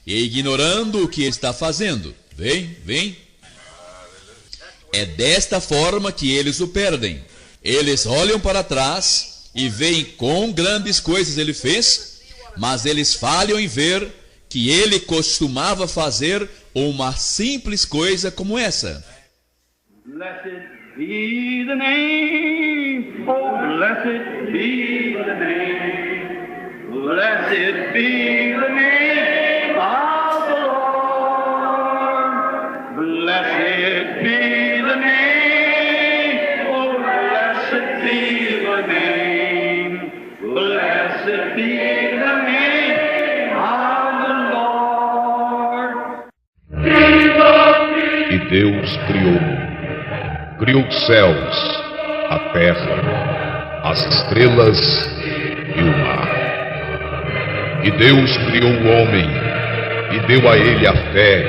e ignorando o que está fazendo. Vem. É desta forma que eles o perdem. Eles olham para trás e veem quão grandes coisas ele fez, mas eles falham em ver que ele costumava fazer uma simples coisa como essa. Blessed be the name, oh blessed be the name, blessed be the name of the Lord, blessed be the name, oh blessed be the name, blessed be the name of the Lord. E Deus criou os céus, a terra, as estrelas e o mar. E Deus criou o homem e deu a ele a fé,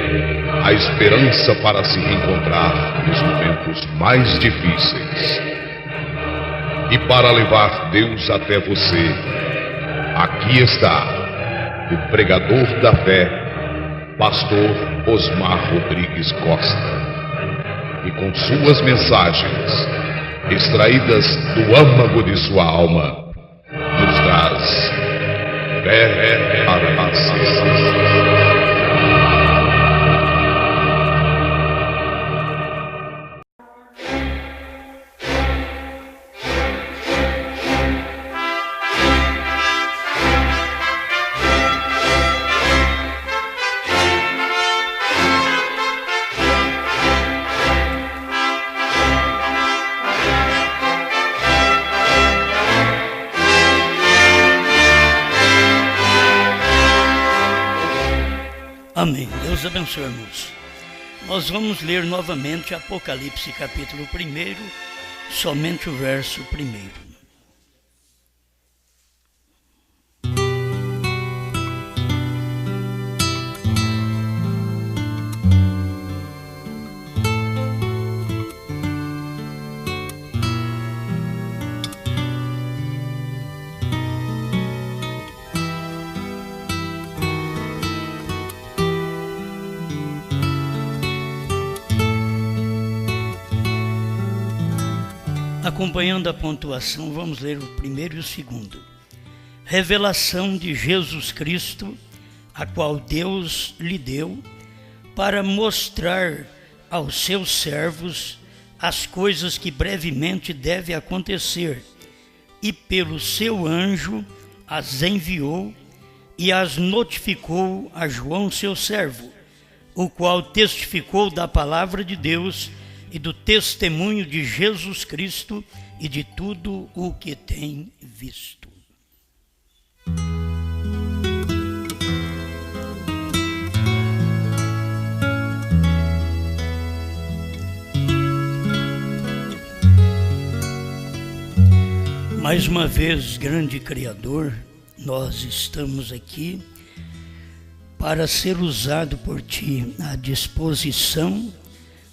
a esperança para se reencontrar nos momentos mais difíceis. E para levar Deus até você, aqui está o pregador da fé, Pastor Osmar Rodrigues Costa. E com suas mensagens, extraídas do âmago de sua alma, nos traz fé para nascer. Amém. Deus abençoe, irmãos. Nós vamos ler novamente Apocalipse capítulo 1, somente o verso 1. Acompanhando a pontuação, vamos ler o 1º e o 2º. Revelação de Jesus Cristo, a qual Deus lhe deu, para mostrar aos seus servos as coisas que brevemente devem acontecer, e pelo seu anjo as enviou e as notificou a João, seu servo, o qual testificou da palavra de Deus e do testemunho de Jesus Cristo e de tudo o que tem visto. Mais uma vez, grande Criador, nós estamos aqui para ser usado por Ti à disposição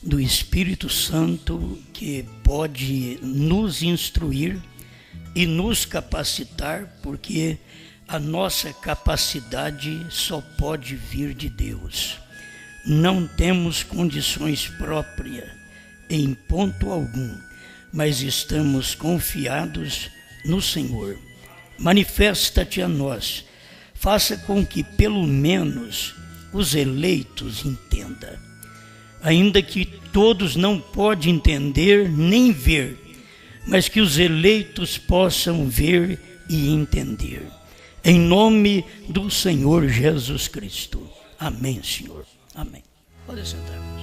do Espírito Santo, que pode nos instruir e nos capacitar, porque a nossa capacidade só pode vir de Deus. Não temos condições próprias em ponto algum, mas estamos confiados no Senhor. Manifesta-te a nós, faça com que pelo menos os eleitos entendam. Ainda que todos não podem entender nem ver, mas que os eleitos possam ver e entender. Em nome do Senhor Jesus Cristo. Amém, Senhor. Amém. Pode sentar-vos.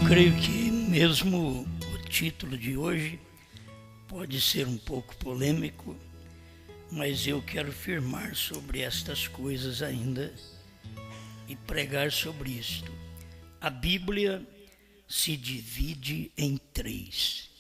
Creio que mesmo o título de hoje pode ser um pouco polêmico, mas eu quero firmar sobre estas coisas ainda e pregar sobre isto. A Bíblia se divide em 3.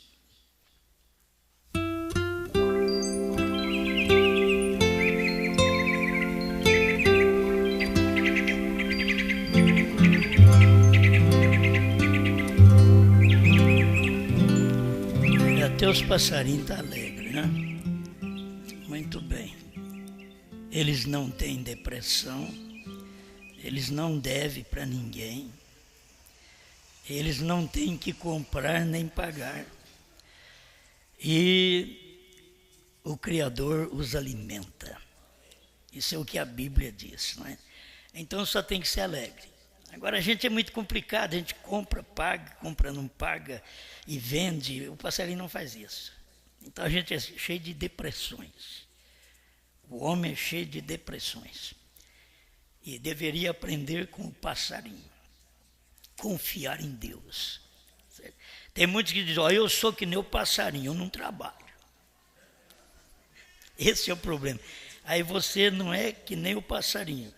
Até os passarinhos estão alegres, né? Muito bem. Eles não têm depressão, eles não devem para ninguém, eles não têm que comprar nem pagar. E o Criador os alimenta. Isso é o que a Bíblia diz, não é? Então só tem que ser alegre. Agora a gente é muito complicado, a gente compra, paga, compra, não paga e vende. O passarinho não faz isso. Então a gente é cheio de depressões. O homem é cheio de depressões. E deveria aprender com o passarinho. Confiar em Deus. Tem muitos que dizem, eu sou que nem o passarinho, eu não trabalho. Esse é o problema. Aí você não é que nem o passarinho.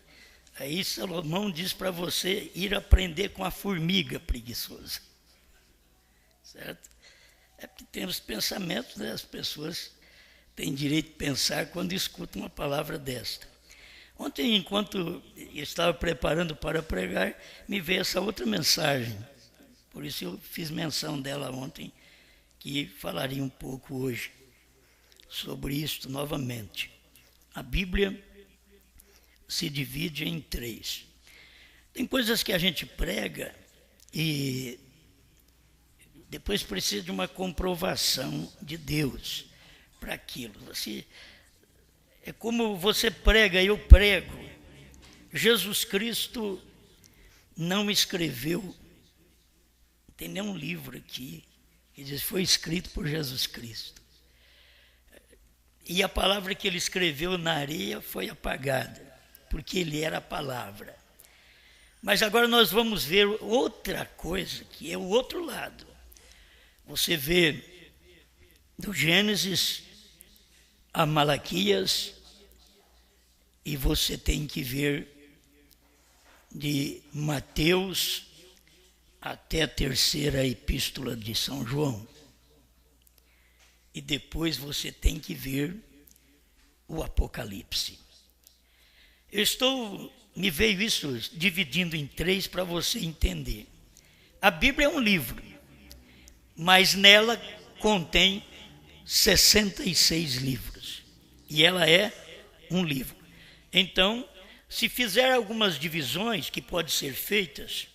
Aí Salomão diz para você ir aprender com a formiga preguiçosa. Certo? É porque tem os pensamentos, né? As pessoas têm direito de pensar quando escutam uma palavra desta. Ontem, enquanto eu estava preparando para pregar, me veio essa outra mensagem. Por isso eu fiz menção dela ontem, que falaria um pouco hoje sobre isto novamente. A Bíblia se divide em 3. Tem coisas que a gente prega e depois precisa de uma comprovação de Deus para aquilo. É como você prega, eu prego. Jesus Cristo não escreveu, tem nenhum livro aqui que diz foi escrito por Jesus Cristo. E a palavra que ele escreveu na areia foi apagada, porque ele era a palavra. Mas agora nós vamos ver outra coisa, que é o outro lado. Você vê do Gênesis a Malaquias, e você tem que ver de Mateus até a 3ª epístola de São João. E depois você tem que ver o Apocalipse. Me veio isso dividindo em 3 para você entender. A Bíblia é um livro, mas nela contém 66 livros. E ela é um livro. Então, se fizer algumas divisões que podem ser feitas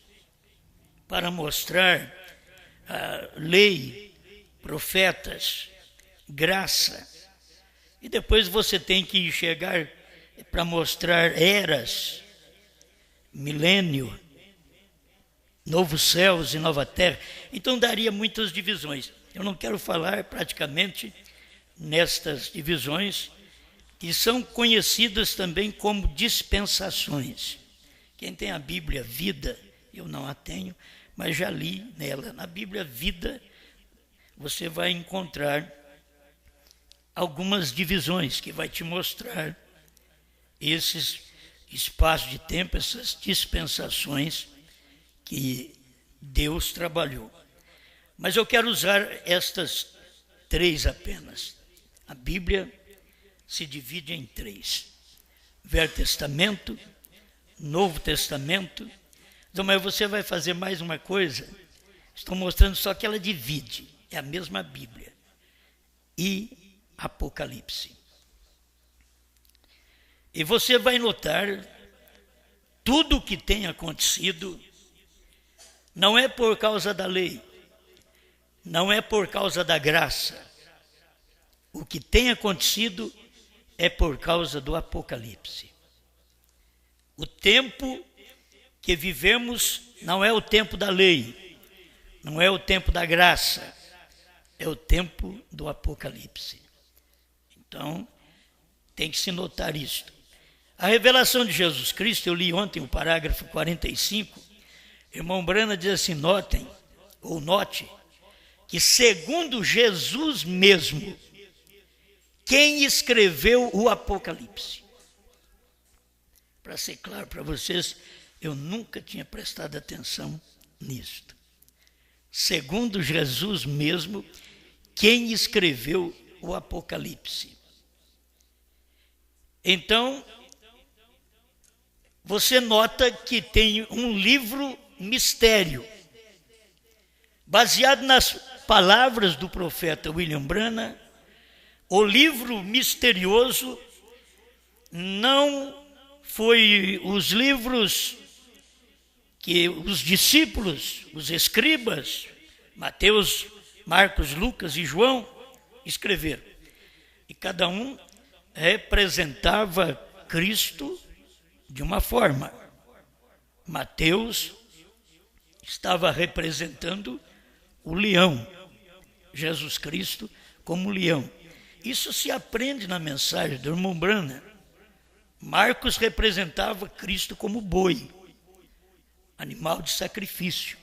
para mostrar lei, profetas, graça, e depois você tem que chegar para mostrar eras, milênio, novos céus e nova terra. Então daria muitas divisões. Eu não quero falar praticamente nestas divisões, que são conhecidas também como dispensações. Quem tem a Bíblia Vida, eu não a tenho, mas já li nela. Na Bíblia Vida, você vai encontrar algumas divisões que vai te mostrar esses espaços de tempo, essas dispensações que Deus trabalhou. Mas eu quero usar estas 3 apenas. A Bíblia se divide em 3. Velho Testamento, Novo Testamento. Então, mas você vai fazer mais uma coisa. Estou mostrando só que ela divide. É a mesma Bíblia. E Apocalipse. E você vai notar tudo o que tem acontecido não é por causa da lei, não é por causa da graça. O que tem acontecido é por causa do Apocalipse. O tempo que vivemos não é o tempo da lei, não é o tempo da graça, é o tempo do Apocalipse. Então, tem que se notar isto. A revelação de Jesus Cristo, eu li ontem o parágrafo 45, irmão Brana diz assim, note, que segundo Jesus mesmo, quem escreveu o Apocalipse? Para ser claro para vocês, eu nunca tinha prestado atenção nisto. segundo Jesus mesmo, quem escreveu o Apocalipse. Então, você nota que tem um livro mistério, baseado nas palavras do profeta William Branham. O livro misterioso não foi os livros que os discípulos, os escribas, Mateus, Marcos, Lucas e João, escreveram. E cada um representava Cristo de uma forma. Mateus estava representando o leão, Jesus Cristo como leão. Isso se aprende na mensagem do irmão Branham. Marcos representava Cristo como boi, animal de sacrifício.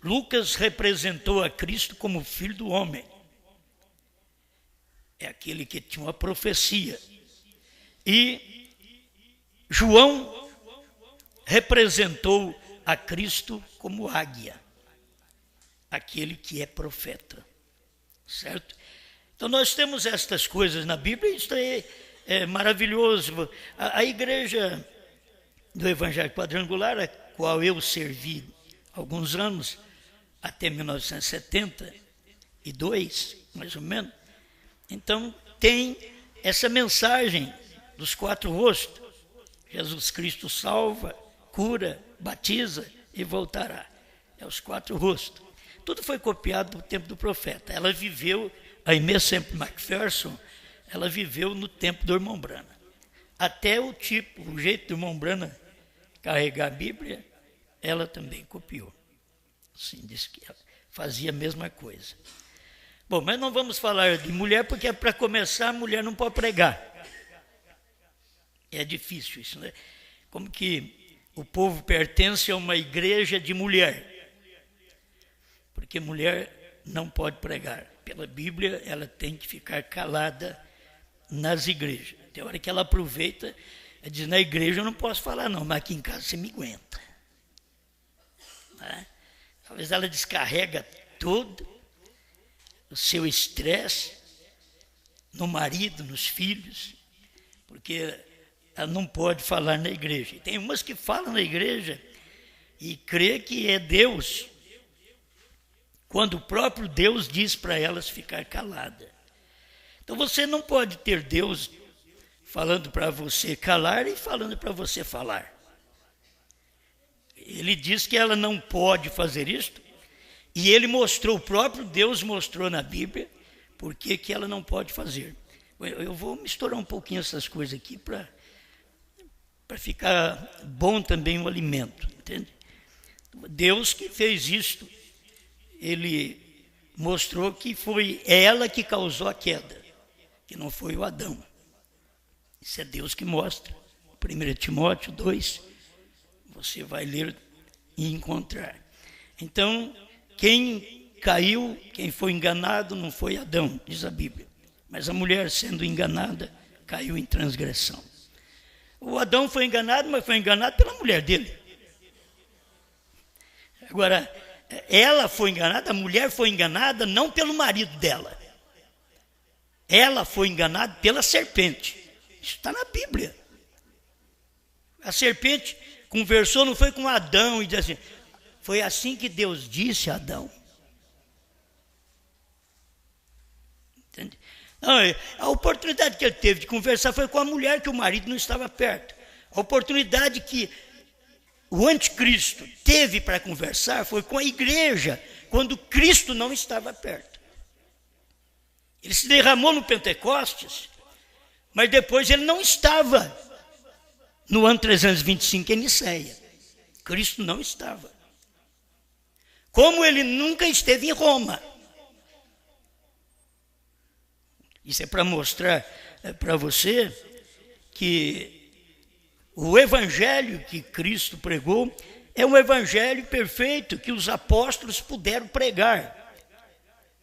Lucas representou a Cristo como filho do homem. É aquele que tinha uma profecia. E João representou a Cristo como águia, aquele que é profeta. Certo? Então nós temos estas coisas na Bíblia, isso é maravilhoso. A igreja do Evangelho Quadrangular, a qual eu servi alguns anos, até 1972, mais ou menos, então tem essa mensagem dos 4 rostos. Jesus Cristo salva, cura, batiza e voltará. É os 4 rostos. Tudo foi copiado do tempo do profeta. Ela viveu, a Aimee Semple McPherson, ela viveu no tempo do irmão Branham. Até o jeito do irmão Branham carregar a Bíblia, ela também copiou. Sim, disse que ela fazia a mesma coisa. Bom, mas não vamos falar de mulher, porque para começar, a mulher não pode pregar. É difícil isso, né? Como que o povo pertence a uma igreja de mulher? Porque mulher não pode pregar. Pela Bíblia, ela tem que ficar calada nas igrejas. Tem hora que ela aproveita, ela diz, na igreja eu não posso falar não, mas aqui em casa você me aguenta. Né? Talvez ela descarrega todo o seu estresse no marido, nos filhos, porque ela não pode falar na igreja. E tem umas que falam na igreja e crê que é Deus, quando o próprio Deus diz para elas ficar calada. Então você não pode ter Deus falando para você calar e falando para você falar. Ele diz que ela não pode fazer isto, e ele mostrou, o próprio Deus mostrou na Bíblia por que ela não pode fazer. Eu vou misturar um pouquinho essas coisas aqui para ficar bom também o alimento, entende? Deus que fez isto, ele mostrou que foi ela que causou a queda, que não foi o Adão. Isso é Deus que mostra. 1 Timóteo 2, você vai ler e encontrar. Então, quem caiu, quem foi enganado, não foi Adão, diz a Bíblia. Mas a mulher, sendo enganada, caiu em transgressão. O Adão foi enganado, mas foi enganado pela mulher dele. Agora, ela foi enganada, a mulher foi enganada não pelo marido dela. Ela foi enganada pela serpente. Isso está na Bíblia. A serpente conversou, não foi com Adão e disse assim, foi assim que Deus disse a Adão. Entende? Não, a oportunidade que ele teve de conversar foi com a mulher, que o marido não estava perto. A oportunidade que o anticristo teve para conversar foi com a igreja, quando Cristo não estava perto. Ele se derramou no Pentecostes, mas depois ele não estava no ano 325 em Niceia. Cristo não estava. Como ele nunca esteve em Roma. Isso é para mostrar para você que o evangelho que Cristo pregou é um evangelho perfeito que os apóstolos puderam pregar.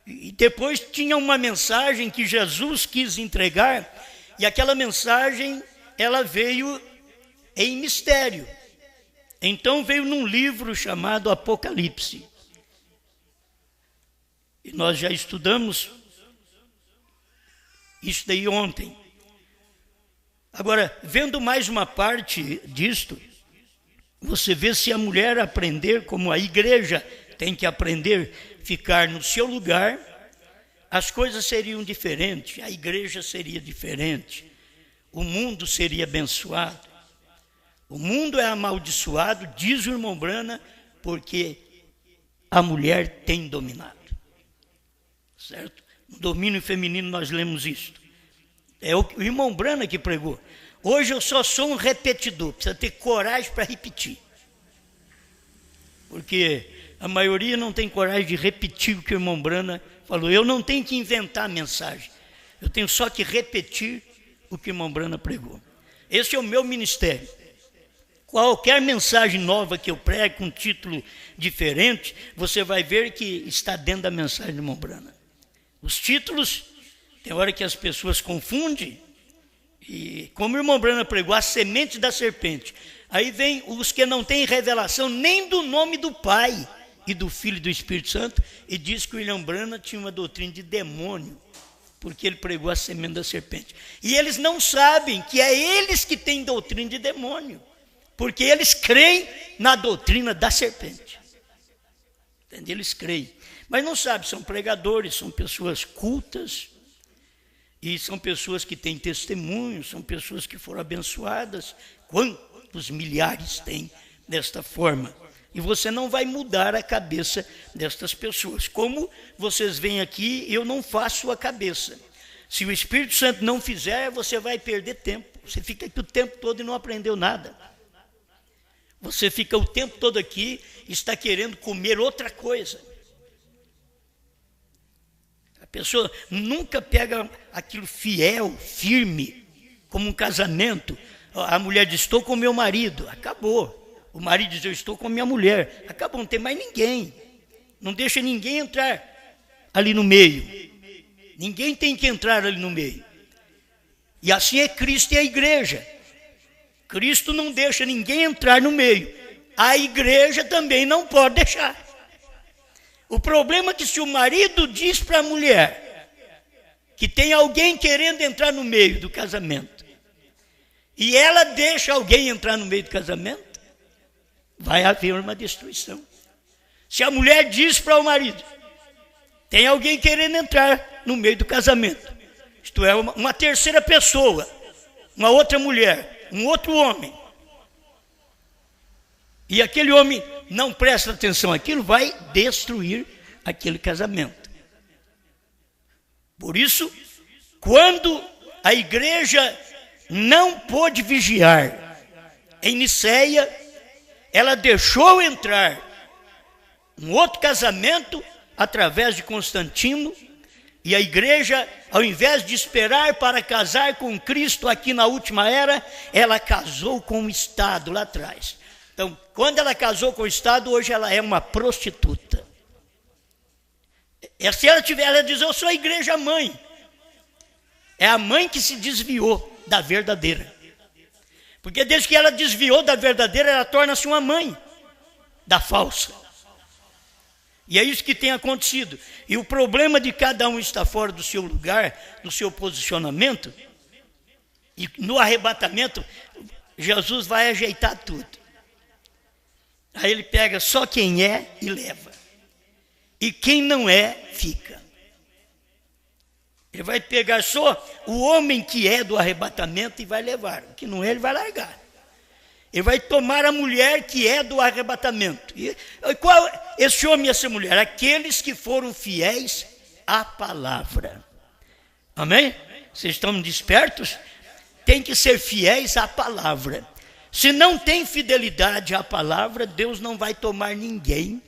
E depois tinha uma mensagem que Jesus quis entregar, e aquela mensagem ela veio em mistério. Então veio num livro chamado Apocalipse. nós já estudamos isso daí ontem. Agora, vendo mais uma parte disto, você vê, se a mulher aprender, como a igreja tem que aprender, ficar no seu lugar, as coisas seriam diferentes, a igreja seria diferente, o mundo seria abençoado. O mundo é amaldiçoado, diz o irmão Brana, porque a mulher tem dominado. Certo? No domínio feminino nós lemos isto. É o irmão Brana que pregou. Hoje eu só sou um repetidor, precisa ter coragem para repetir. Porque a maioria não tem coragem de repetir o que o irmão Brana falou. Eu não tenho que inventar a mensagem, eu tenho só que repetir o que o irmão Brana pregou. Esse é o meu ministério. Qualquer mensagem nova que eu pregue com título diferente, você vai ver que está dentro da mensagem do irmão Brana. Os títulos, tem hora que as pessoas confundem, e como o irmão Brana pregou, a semente da serpente. Aí vem os que não têm revelação nem do nome do Pai e do Filho e do Espírito Santo, e diz que o irmão Brana tinha uma doutrina de demônio, porque ele pregou a semente da serpente. E eles não sabem que é eles que têm doutrina de demônio, porque eles creem na doutrina da serpente. Entende? Eles creem, mas não sabem, são pregadores, são pessoas cultas, e são pessoas que têm testemunho, são pessoas que foram abençoadas. Quantos milhares tem desta forma? E você não vai mudar a cabeça destas pessoas. Como vocês veem aqui, eu não faço a cabeça. Se o Espírito Santo não fizer, você vai perder tempo. Você fica aqui o tempo todo e não aprendeu nada. Você fica o tempo todo aqui e está querendo comer outra coisa. A pessoa nunca pega aquilo fiel, firme, como um casamento. A mulher diz, estou com meu marido, acabou. O marido diz, eu estou com minha mulher, acabou, não tem mais ninguém. Não deixa ninguém entrar ali no meio. Ninguém tem que entrar ali no meio. E assim é Cristo e a igreja. Cristo não deixa ninguém entrar no meio. A igreja também não pode deixar. O problema é que se o marido diz para a mulher que tem alguém querendo entrar no meio do casamento, e ela deixa alguém entrar no meio do casamento, vai haver uma destruição. Se a mulher diz para o marido, tem alguém querendo entrar no meio do casamento, isto é, uma terceira pessoa, uma outra mulher, um outro homem, e aquele homem não presta atenção àquilo, vai destruir aquele casamento. Por isso, quando a igreja não pôde vigiar em Niceia, ela deixou entrar um outro casamento através de Constantino, e a igreja, ao invés de esperar para casar com Cristo aqui na última era, ela casou com o Estado lá atrás. Então, quando ela casou com o Estado, hoje ela é uma prostituta. Se ela tiver, ela diz, eu sou a igreja mãe. É a mãe que se desviou da verdadeira. Porque desde que ela desviou da verdadeira, ela torna-se uma mãe da falsa. E é isso que tem acontecido. E o problema de cada um estar fora do seu lugar, do seu posicionamento, e no arrebatamento, Jesus vai ajeitar tudo. Aí ele pega só quem é e leva. E quem não é, fica. Ele vai pegar só o homem que é do arrebatamento e vai levar. O que não é, ele vai largar. Ele vai tomar a mulher que é do arrebatamento. E qual esse homem e essa mulher? Aqueles que foram fiéis à palavra. Amém? Vocês estão despertos? Tem que ser fiéis à palavra. Se não tem fidelidade à palavra, Deus não vai tomar ninguém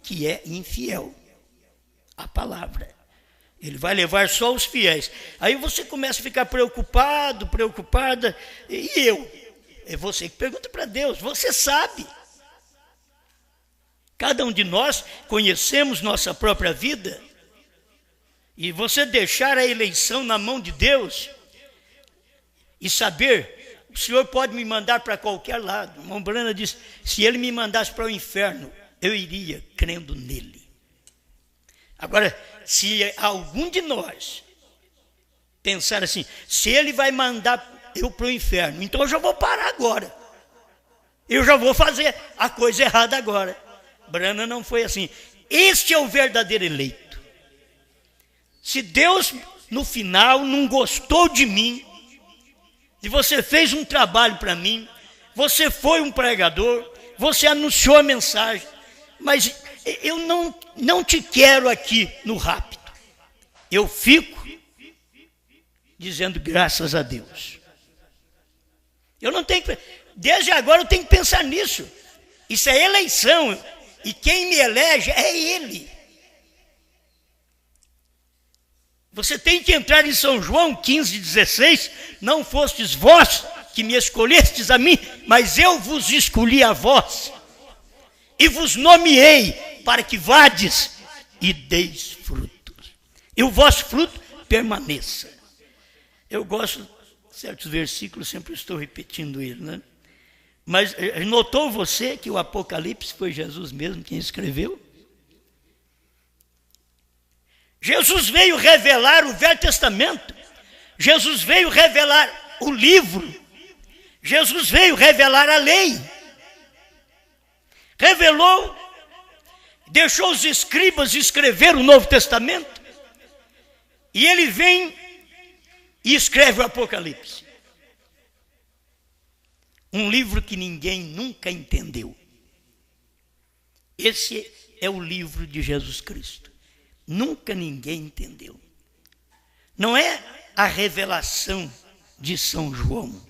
que é infiel à palavra. Ele vai levar só os fiéis. Aí você começa a ficar preocupada. E eu? É você que pergunta para Deus. Você sabe. Cada um de nós conhecemos nossa própria vida. E você deixar a eleição na mão de Deus e saber, o Senhor pode me mandar para qualquer lado. O irmão Brana disse, se ele me mandasse para o inferno, eu iria crendo nele. Agora, se algum de nós pensar assim, se ele vai mandar eu para o inferno, então eu já vou parar agora. Eu já vou fazer a coisa errada agora. Branham não foi assim. Este é o verdadeiro eleito. Se Deus, no final, não gostou de mim, e você fez um trabalho para mim, você foi um pregador, você anunciou a mensagem, mas eu não te quero aqui no rapto. Eu fico dizendo graças a Deus. Eu não tenho que... Desde agora eu tenho que pensar nisso. Isso é eleição. E quem me elege é Ele. Você tem que entrar em São João 15:16. Não fostes vós que me escolhestes a mim, mas eu vos escolhi a vós. E vos nomeei para que vades e deis frutos. E o vosso fruto permaneça. Eu gosto de certos versículos, sempre estou repetindo ele, né? Mas notou você que o Apocalipse foi Jesus mesmo quem escreveu? Jesus veio revelar o Velho Testamento. Jesus veio revelar o livro. Jesus veio revelar a lei. Revelou, deixou os escribas escrever o Novo Testamento. E ele vem e escreve o Apocalipse. Um livro que ninguém nunca entendeu. Esse é o livro de Jesus Cristo. Nunca ninguém entendeu. Não é a revelação de São João,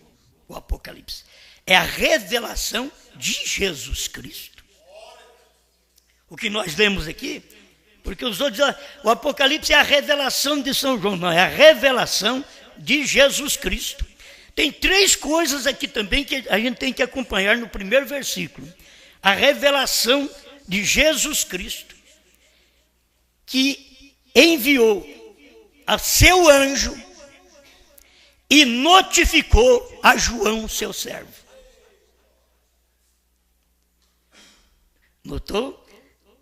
o Apocalipse. É a revelação de Jesus Cristo. O que nós lemos aqui, porque os outros dizem, o Apocalipse é a revelação de São João. Não, é a revelação de Jesus Cristo. Tem três coisas aqui também que a gente tem que acompanhar no primeiro versículo. A revelação de Jesus Cristo, que enviou a seu anjo e notificou a João, seu servo. Notou?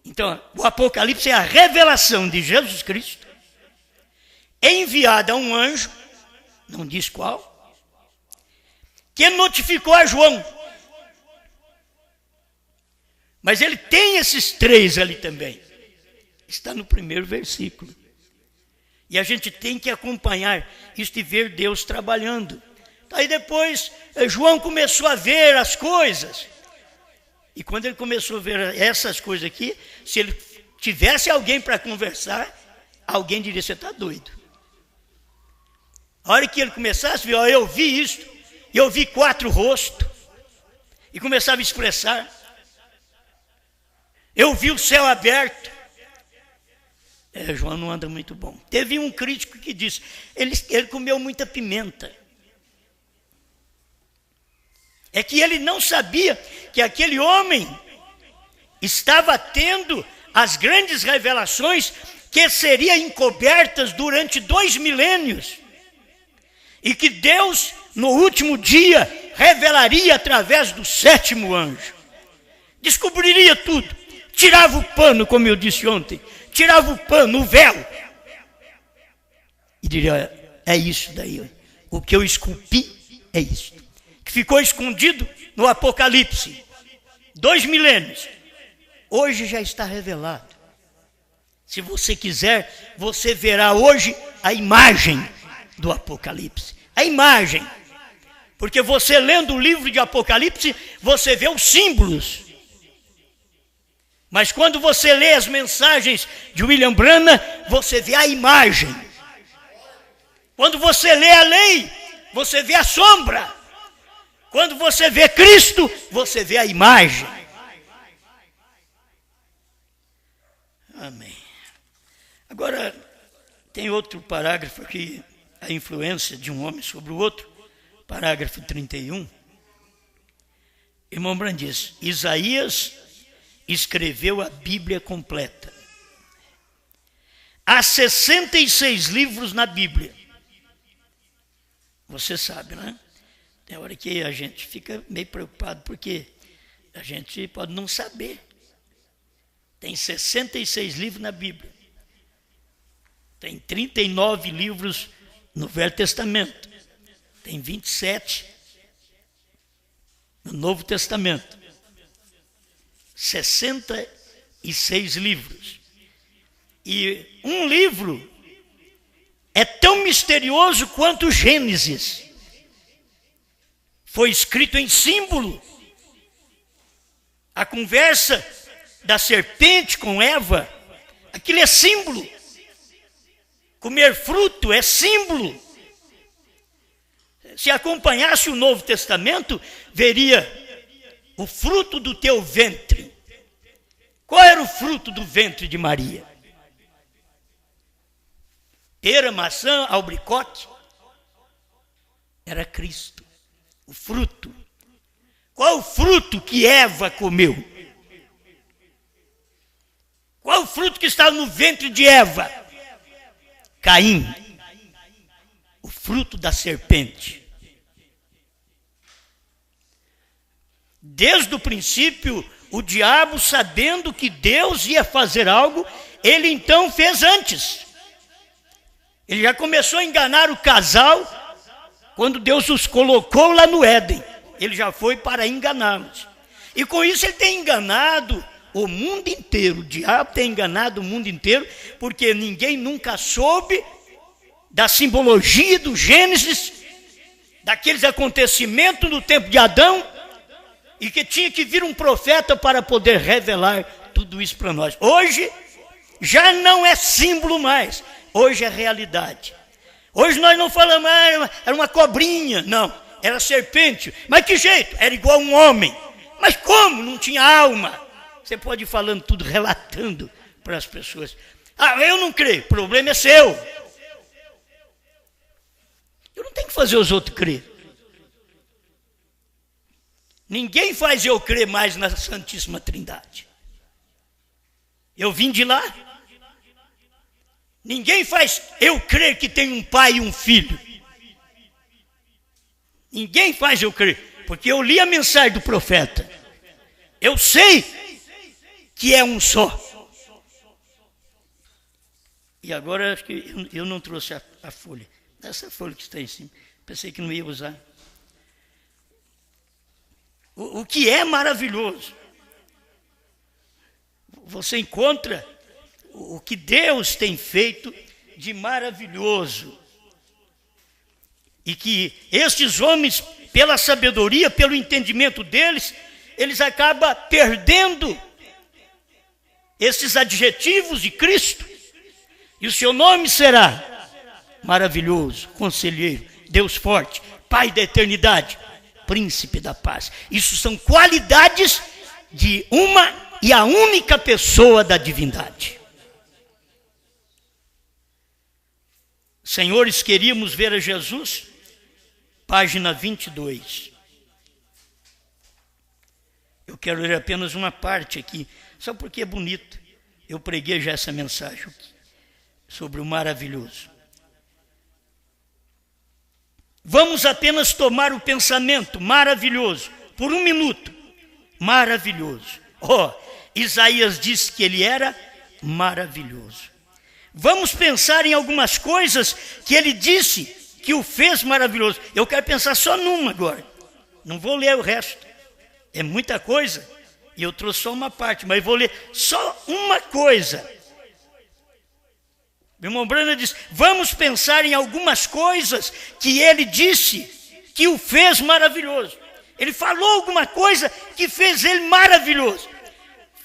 Então, o Apocalipse é a revelação de Jesus Cristo, enviada a um anjo, não diz qual, que notificou a João. Mas ele tem esses três ali também. Está no primeiro versículo. E a gente tem que acompanhar isto e ver Deus trabalhando. Aí depois, João começou a ver as coisas. E quando ele começou a ver essas coisas aqui, se ele tivesse alguém para conversar, alguém diria, você está doido. A hora que ele começasse a ver, eu vi isto, eu vi 4 rostos, e começava a expressar. Eu vi o céu aberto. João não anda muito bom. Teve um crítico que disse, ele comeu muita pimenta. É que ele não sabia que aquele homem estava tendo as grandes revelações que seriam encobertas durante 2 milênios. E que Deus, no último dia, revelaria através do 7º anjo. Descobriria tudo. Tirava o pano, como eu disse ontem. Tirava o pano, o véu. E diria, é isso daí. O que eu esculpi é isso. Que ficou escondido no Apocalipse. 2 milênios. Hoje já está revelado. Se você quiser, você verá hoje a imagem do Apocalipse. A imagem. Porque você lendo o livro de Apocalipse, você vê os símbolos. Mas quando você lê as mensagens de William Branham, você vê a imagem. Quando você lê a lei, você vê a sombra. Quando você vê Cristo, você vê a imagem. Amém. Agora, tem outro parágrafo aqui, a influência de um homem sobre o outro, parágrafo 31. Irmão Branham diz, Isaías escreveu a Bíblia completa. Há 66 livros na Bíblia. Você sabe, né? Tem hora que a gente fica meio preocupado, porque a gente pode não saber. Tem 66 livros na Bíblia. Tem 39 livros no Velho Testamento. Tem 27 no Novo Testamento. 66 livros. E um livro é tão misterioso quanto o Gênesis. Foi escrito em símbolo. A conversa da serpente com Eva, aquilo é símbolo. Comer fruto é símbolo. Se acompanhasse o Novo Testamento, veria o fruto do teu ventre. Qual era o fruto do ventre de Maria? Pera, maçã, albricote? Era Cristo, o fruto. Qual o fruto que Eva comeu? Qual o fruto que estava no ventre de Eva? Caim, o fruto da serpente. Desde o princípio, o diabo, sabendo que Deus ia fazer algo, ele então fez antes. Ele já começou a enganar o casal quando Deus os colocou lá no Éden. Ele já foi para enganá-los. E com isso ele tem enganado o mundo inteiro. O diabo tem enganado o mundo inteiro, porque ninguém nunca soube da simbologia do Gênesis, daqueles acontecimentos no tempo de Adão, e que tinha que vir um profeta para poder revelar tudo isso para nós. Hoje já não é símbolo mais, hoje é realidade. Hoje nós não falamos, era uma cobrinha, não, era serpente. Mas que jeito? Era igual a um homem. Mas como? Não tinha alma. Você pode ir falando tudo, relatando para as pessoas. Eu não creio, o problema é seu. Eu não tenho que fazer os outros crer. Ninguém faz eu crer mais na Santíssima Trindade. Eu vim de lá. Ninguém faz eu crer que tem um pai e um filho. Ninguém faz eu crer, porque eu li a mensagem do profeta. Eu sei que é um só. E agora acho que eu não trouxe a folha. Essa folha que está em cima. Pensei que não ia usar. O que é maravilhoso. Você encontra o que Deus tem feito de maravilhoso. E que estes homens, pela sabedoria, pelo entendimento deles, eles acabam perdendo esses adjetivos de Cristo. E o seu nome será maravilhoso, conselheiro, Deus forte, Pai da eternidade, Príncipe da paz. Isso são qualidades de uma e a única pessoa da divindade. Senhores, queríamos ver a Jesus, página 22. Eu quero ler apenas uma parte aqui, só porque é bonito. Eu preguei já essa mensagem aqui, sobre o maravilhoso. Vamos apenas tomar o pensamento maravilhoso, por um minuto. Maravilhoso. Isaías disse que ele era maravilhoso. Vamos pensar em algumas coisas que ele disse que o fez maravilhoso. Eu quero pensar só numa agora. Não vou ler o resto. É muita coisa. E eu trouxe só uma parte, mas vou ler só uma coisa. Meu irmão Brana diz, vamos pensar em algumas coisas que ele disse que o fez maravilhoso. Ele falou alguma coisa que fez ele maravilhoso.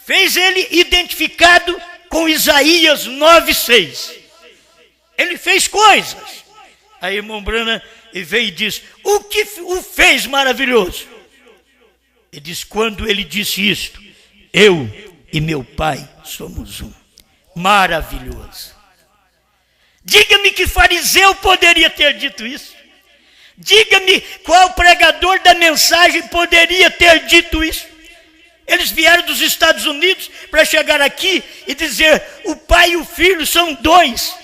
Fez ele identificado com Isaías 9:6. Ele fez coisas. Aí irmão Brana veio e diz, o que o fez maravilhoso? Ele diz, quando ele disse isto, eu e meu pai somos um. Maravilhoso. Diga-me que fariseu poderia ter dito isso. Diga-me qual pregador da mensagem poderia ter dito isso. Eles vieram dos Estados Unidos para chegar aqui e dizer, o pai e o filho são dois.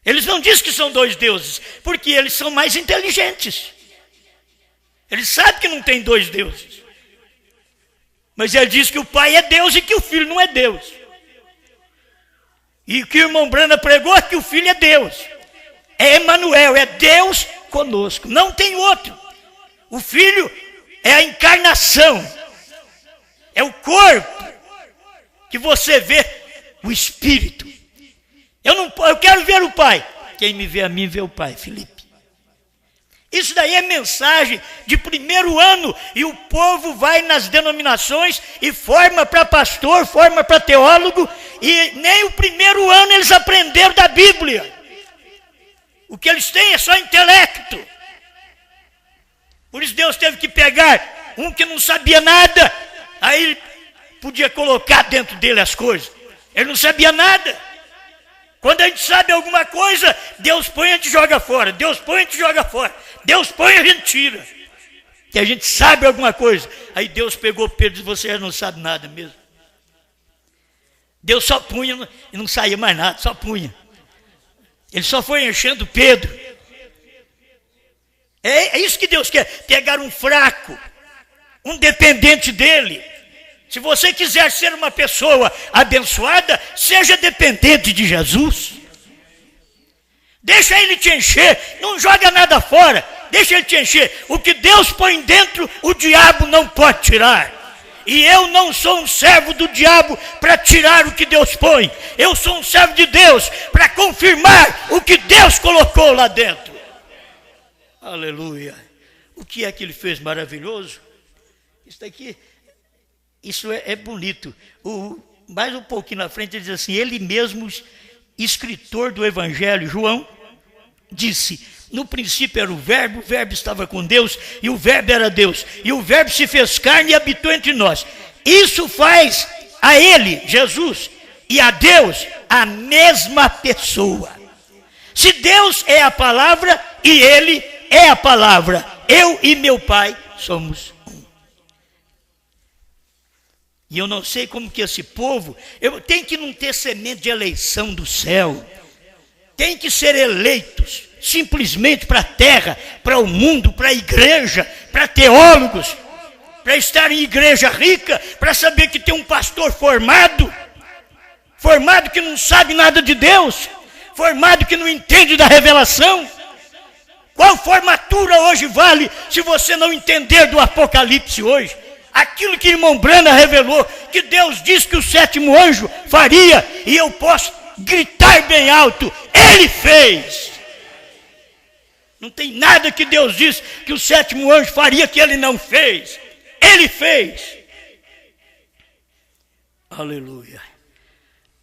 Eles não dizem que são dois deuses, porque eles são mais inteligentes. Eles sabem que não tem dois deuses. Mas ele diz que o pai é Deus e que o filho não é Deus. E o que o irmão Brana pregou é que o Filho é Deus. É Emanuel, é Deus conosco. Não tem outro. O Filho é a encarnação. É o corpo que você vê, o Espírito. Eu quero ver o Pai. Quem me vê a mim, vê o Pai, Felipe. Isso daí é mensagem de primeiro ano, e o povo vai nas denominações e forma para pastor, forma para teólogo, e nem o primeiro ano eles aprenderam da Bíblia. O que eles têm é só intelecto. Por isso Deus teve que pegar um que não sabia nada, aí ele podia colocar dentro dele as coisas. Ele não sabia nada. Quando a gente sabe alguma coisa, Deus põe e a gente joga fora. Deus põe e a gente joga fora. Deus põe e a gente tira. Que a gente sabe alguma coisa. Aí Deus pegou Pedro e disse, você já não sabe nada mesmo. Deus só punha e não saía mais nada, só punha. Ele só foi enchendo Pedro. É isso que Deus quer. Pegar um fraco, um dependente dele. Se você quiser ser uma pessoa abençoada, seja dependente de Jesus. Deixa ele te encher, não joga nada fora, deixa ele te encher. O que Deus põe dentro, o diabo não pode tirar. E eu não sou um servo do diabo para tirar o que Deus põe. Eu sou um servo de Deus para confirmar o que Deus colocou lá dentro. Aleluia. O que é que ele fez maravilhoso? Isso aqui... Isso é bonito. Mais um pouquinho na frente ele diz assim, ele mesmo, escritor do Evangelho, João, disse, no princípio era o verbo estava com Deus, e o verbo era Deus, e o verbo se fez carne e habitou entre nós. Isso faz a ele, Jesus, e a Deus, a mesma pessoa. Se Deus é a palavra, e ele é a palavra, eu e meu Pai somos um. E eu não sei como que esse povo, tem que não ter semente de eleição do céu, tem que ser eleitos simplesmente para a terra, para o mundo, para a igreja, para teólogos, para estar em igreja rica, para saber que tem um pastor formado que não sabe nada de Deus, formado que não entende da revelação. Qual formatura hoje vale se você não entender do Apocalipse hoje? Aquilo que o irmão Brana revelou, que Deus disse que o sétimo anjo faria, e eu posso gritar bem alto, ele fez. Não tem nada que Deus disse que o sétimo anjo faria que ele não fez. Ele fez. Aleluia.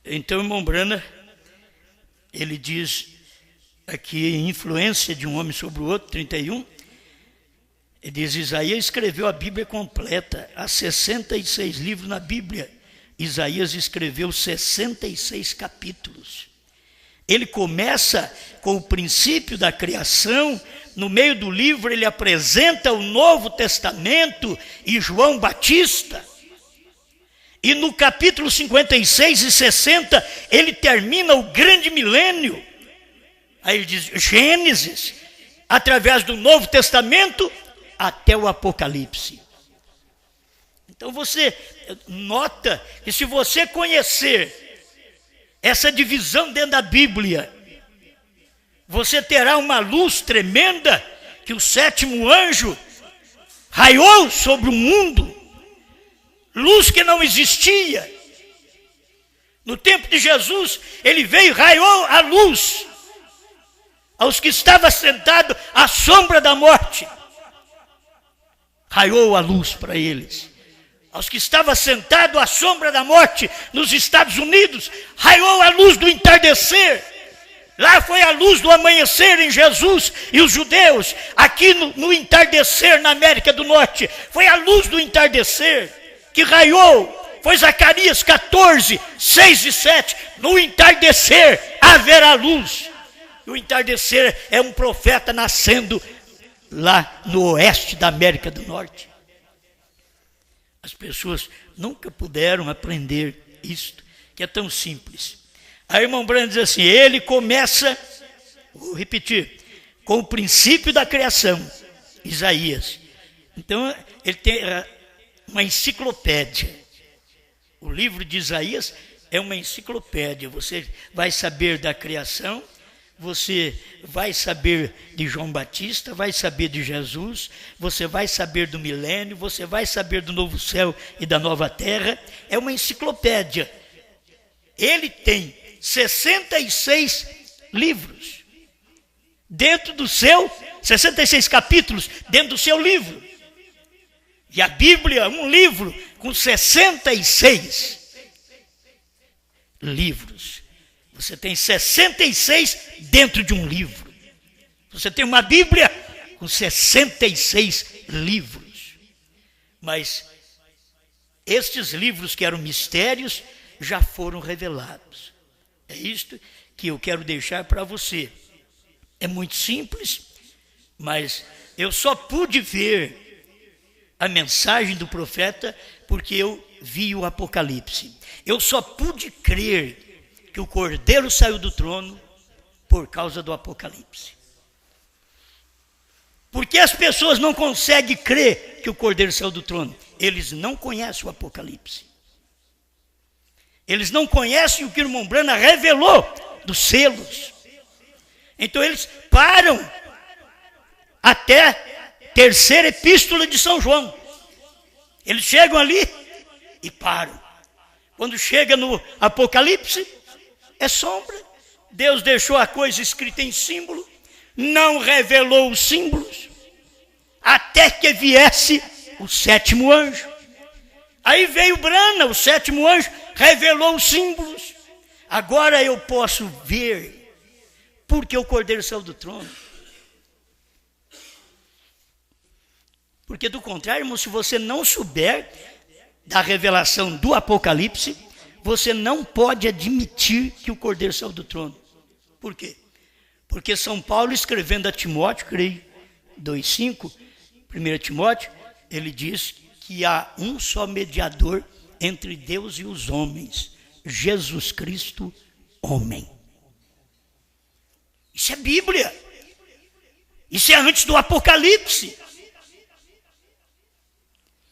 Então, irmão Brana, ele diz aqui, influência de um homem sobre o outro, 31, ele diz, Isaías escreveu a Bíblia completa, há 66 livros na Bíblia. Isaías escreveu 66 capítulos. Ele começa com o princípio da criação, no meio do livro ele apresenta o Novo Testamento e João Batista. E no capítulo 56 e 60, ele termina o grande milênio. Aí ele diz, Gênesis, através do Novo Testamento, até o Apocalipse. Então você nota que se você conhecer essa divisão dentro da Bíblia, você terá uma luz tremenda que o sétimo anjo raiou sobre o mundo, luz que não existia. No tempo de Jesus, ele veio e raiou a luz aos que estavam sentados à sombra da morte. Raiou a luz para eles. Aos que estavam sentados à sombra da morte nos Estados Unidos, raiou a luz do entardecer. Lá foi a luz do amanhecer em Jesus e os judeus. Aqui no entardecer na América do Norte, foi a luz do entardecer que raiou. Foi Zacarias 14, 6 e 7. No entardecer haverá luz. E o entardecer é um profeta nascendo lá no oeste da América do Norte. As pessoas nunca puderam aprender isto, que é tão simples. Aí o irmão Brana diz assim, ele começa, vou repetir, com o princípio da criação, Isaías. Então, ele tem uma enciclopédia. O livro de Isaías é uma enciclopédia. Você vai saber da criação, você vai saber de João Batista, vai saber de Jesus, você vai saber do milênio, você vai saber do novo céu e da nova terra. É uma enciclopédia. Ele tem 66 livros dentro do seu, 66 capítulos dentro do seu livro. E a Bíblia, um livro com 66 livros. Você tem 66 dentro de um livro. Você tem uma Bíblia com 66 livros. Mas estes livros que eram mistérios já foram revelados. É isto que eu quero deixar para você. É muito simples, mas eu só pude ver a mensagem do profeta porque eu vi o Apocalipse. Eu só pude crer que o Cordeiro saiu do trono por causa do Apocalipse. Porque as pessoas não conseguem crer que o Cordeiro saiu do trono? Eles não conhecem o Apocalipse. Eles não conhecem o que o irmão Branham revelou dos selos. Então eles param até terceira epístola de São João. Eles chegam ali e param. Quando chega no Apocalipse, é sombra. Deus deixou a coisa escrita em símbolo, não revelou os símbolos, até que viesse o sétimo anjo. Aí veio Branham, o sétimo anjo, revelou os símbolos. Agora eu posso ver porque o Cordeiro saiu do trono. Porque do contrário, irmão, se você não souber da revelação do Apocalipse, você não pode admitir que o Cordeiro saiu do trono. Por quê? Porque São Paulo, escrevendo a Timóteo, creio, 2,5, 1 Timóteo, ele diz que há um só mediador entre Deus e os homens, Jesus Cristo, homem. Isso é Bíblia. Isso é antes do Apocalipse.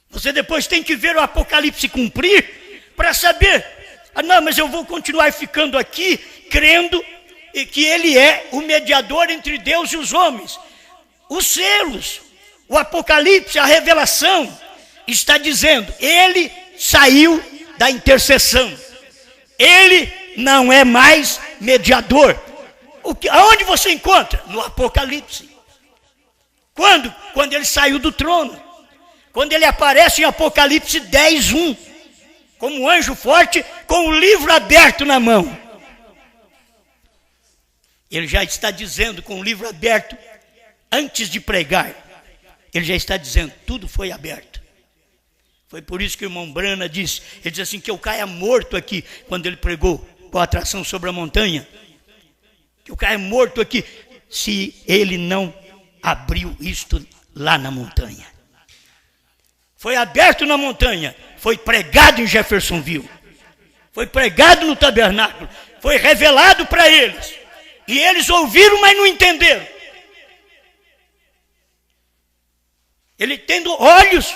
Você depois tem que ver o Apocalipse cumprir para saber, não, mas eu vou continuar ficando aqui crendo que ele é o mediador entre Deus e os homens. Os selos, o Apocalipse, a revelação está dizendo, ele saiu da intercessão. Ele não é mais mediador. Aonde você encontra? No Apocalipse. Quando? Quando ele saiu do trono. Quando ele aparece em Apocalipse 10:1, como um anjo forte com o livro aberto na mão. Ele já está dizendo com o livro aberto, antes de pregar, ele já está dizendo, tudo foi aberto. Foi por isso que o irmão Branham disse, ele diz assim, que eu caia morto aqui, quando ele pregou com a atração sobre a montanha, que eu caia morto aqui, se ele não abriu isto lá na montanha. Foi aberto na montanha, foi pregado em Jeffersonville, foi pregado no tabernáculo, foi revelado para eles, e eles ouviram, mas não entenderam. Ele tendo olhos,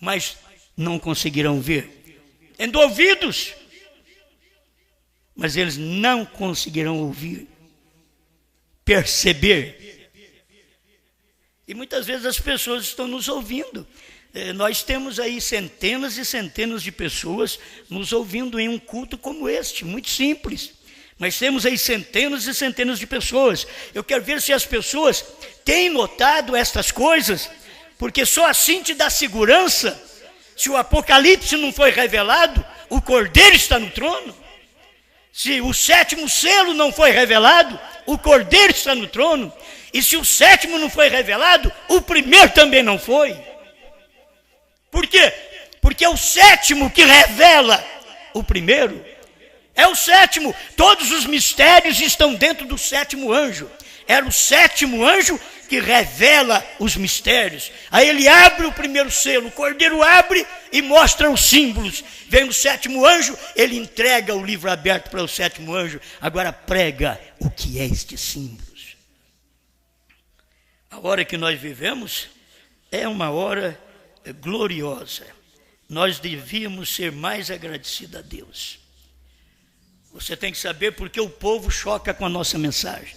mas não conseguirão ver, tendo ouvidos, mas eles não conseguirão ouvir, perceber. E muitas vezes as pessoas estão nos ouvindo. Nós temos aí centenas e centenas de pessoas nos ouvindo em um culto como este, muito simples. Mas temos aí centenas e centenas de pessoas. Eu quero ver se as pessoas têm notado estas coisas, porque só assim te dá segurança. Se o Apocalipse não foi revelado, o Cordeiro está no trono. Se o sétimo selo não foi revelado, o Cordeiro está no trono. E se o sétimo não foi revelado, o primeiro também não foi. Por quê? Porque é o sétimo que revela o primeiro. É o sétimo. Todos os mistérios estão dentro do sétimo anjo. Era o sétimo anjo que revela os mistérios. Aí ele abre o primeiro selo, o Cordeiro abre e mostra os símbolos. Vem o sétimo anjo, ele entrega o livro aberto para o sétimo anjo. Agora prega o que é estes símbolos. A hora que nós vivemos é uma hora gloriosa. nós devíamos ser mais agradecidos a Deus. Você tem que saber porque o povo choca com a nossa mensagem.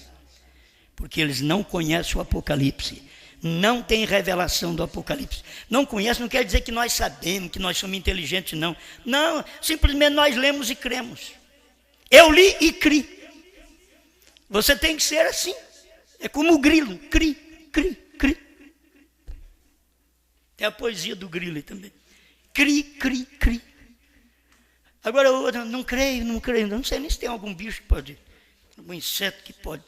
Porque eles não conhecem o Apocalipse. Não tem revelação do Apocalipse. Não conhece não quer dizer que nós sabemos, que nós somos inteligentes, não. Não, simplesmente nós lemos e cremos. Eu li e criei. Você tem que ser assim. É como o grilo. Cri, cri, cri. Tem a poesia do grilo também. Cri, cri, cri. Agora eu não creio. Não sei nem se tem algum bicho que pode, algum inseto que pode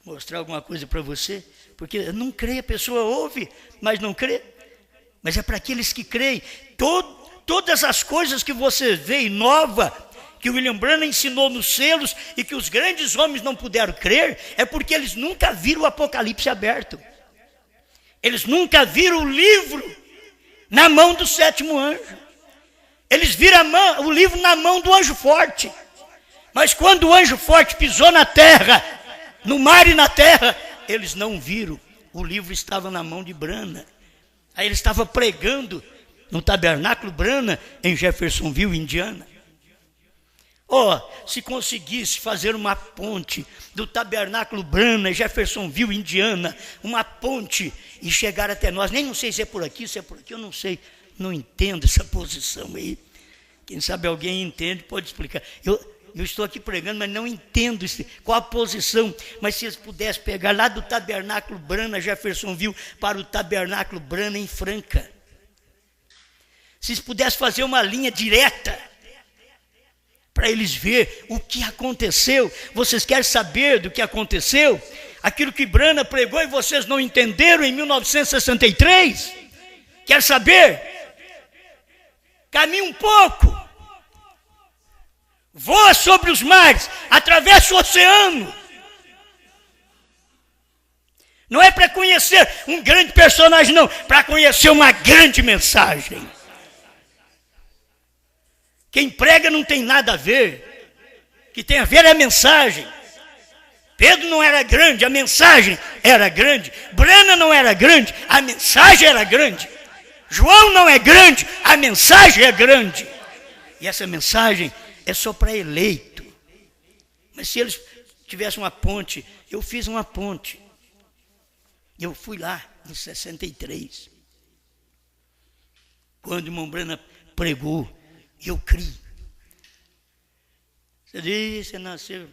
mostrar alguma coisa para você. Porque não crê, a pessoa ouve, mas não crê. Mas é para aqueles que creem. Todas as coisas que você vê nova, que o William Branham ensinou nos selos e que os grandes homens não puderam crer, é porque eles nunca viram o Apocalipse aberto. Eles nunca viram o livro na mão do sétimo anjo. Eles viram o livro na mão do anjo forte. Mas quando o anjo forte pisou na terra, no mar e na terra, eles não viram. O livro estava na mão de Branham. Aí ele estava pregando no tabernáculo Branham, em Jeffersonville, Indiana. Se conseguisse fazer uma ponte do tabernáculo Branham, Jeffersonville, Indiana, uma ponte e chegar até nós, nem não sei se é por aqui, eu não sei, não entendo essa posição aí. Quem sabe alguém entende, pode explicar. Eu estou aqui pregando, mas não entendo qual a posição. Mas se eles pudessem pegar lá do tabernáculo Branham, Jeffersonville, para o tabernáculo Branham em Franca. Se eles pudessem fazer uma linha direta, para eles verem o que aconteceu. Vocês querem saber do que aconteceu? Aquilo que Branham pregou e vocês não entenderam em 1963? Quer saber? Caminhe um pouco. Voa sobre os mares, atravessa o oceano. Não é para conhecer um grande personagem, não. Para conhecer uma grande mensagem. Quem prega não tem nada a ver. O que tem a ver é a mensagem. Pedro não era grande, a mensagem era grande. Branham não era grande, a mensagem era grande. João não é grande, a mensagem é grande. E essa mensagem é só para eleito. Mas se eles tivessem uma ponte, eu fiz uma ponte. Eu fui lá em 63. Quando o irmão Branham pregou, eu criei. Você diz, você nasceu,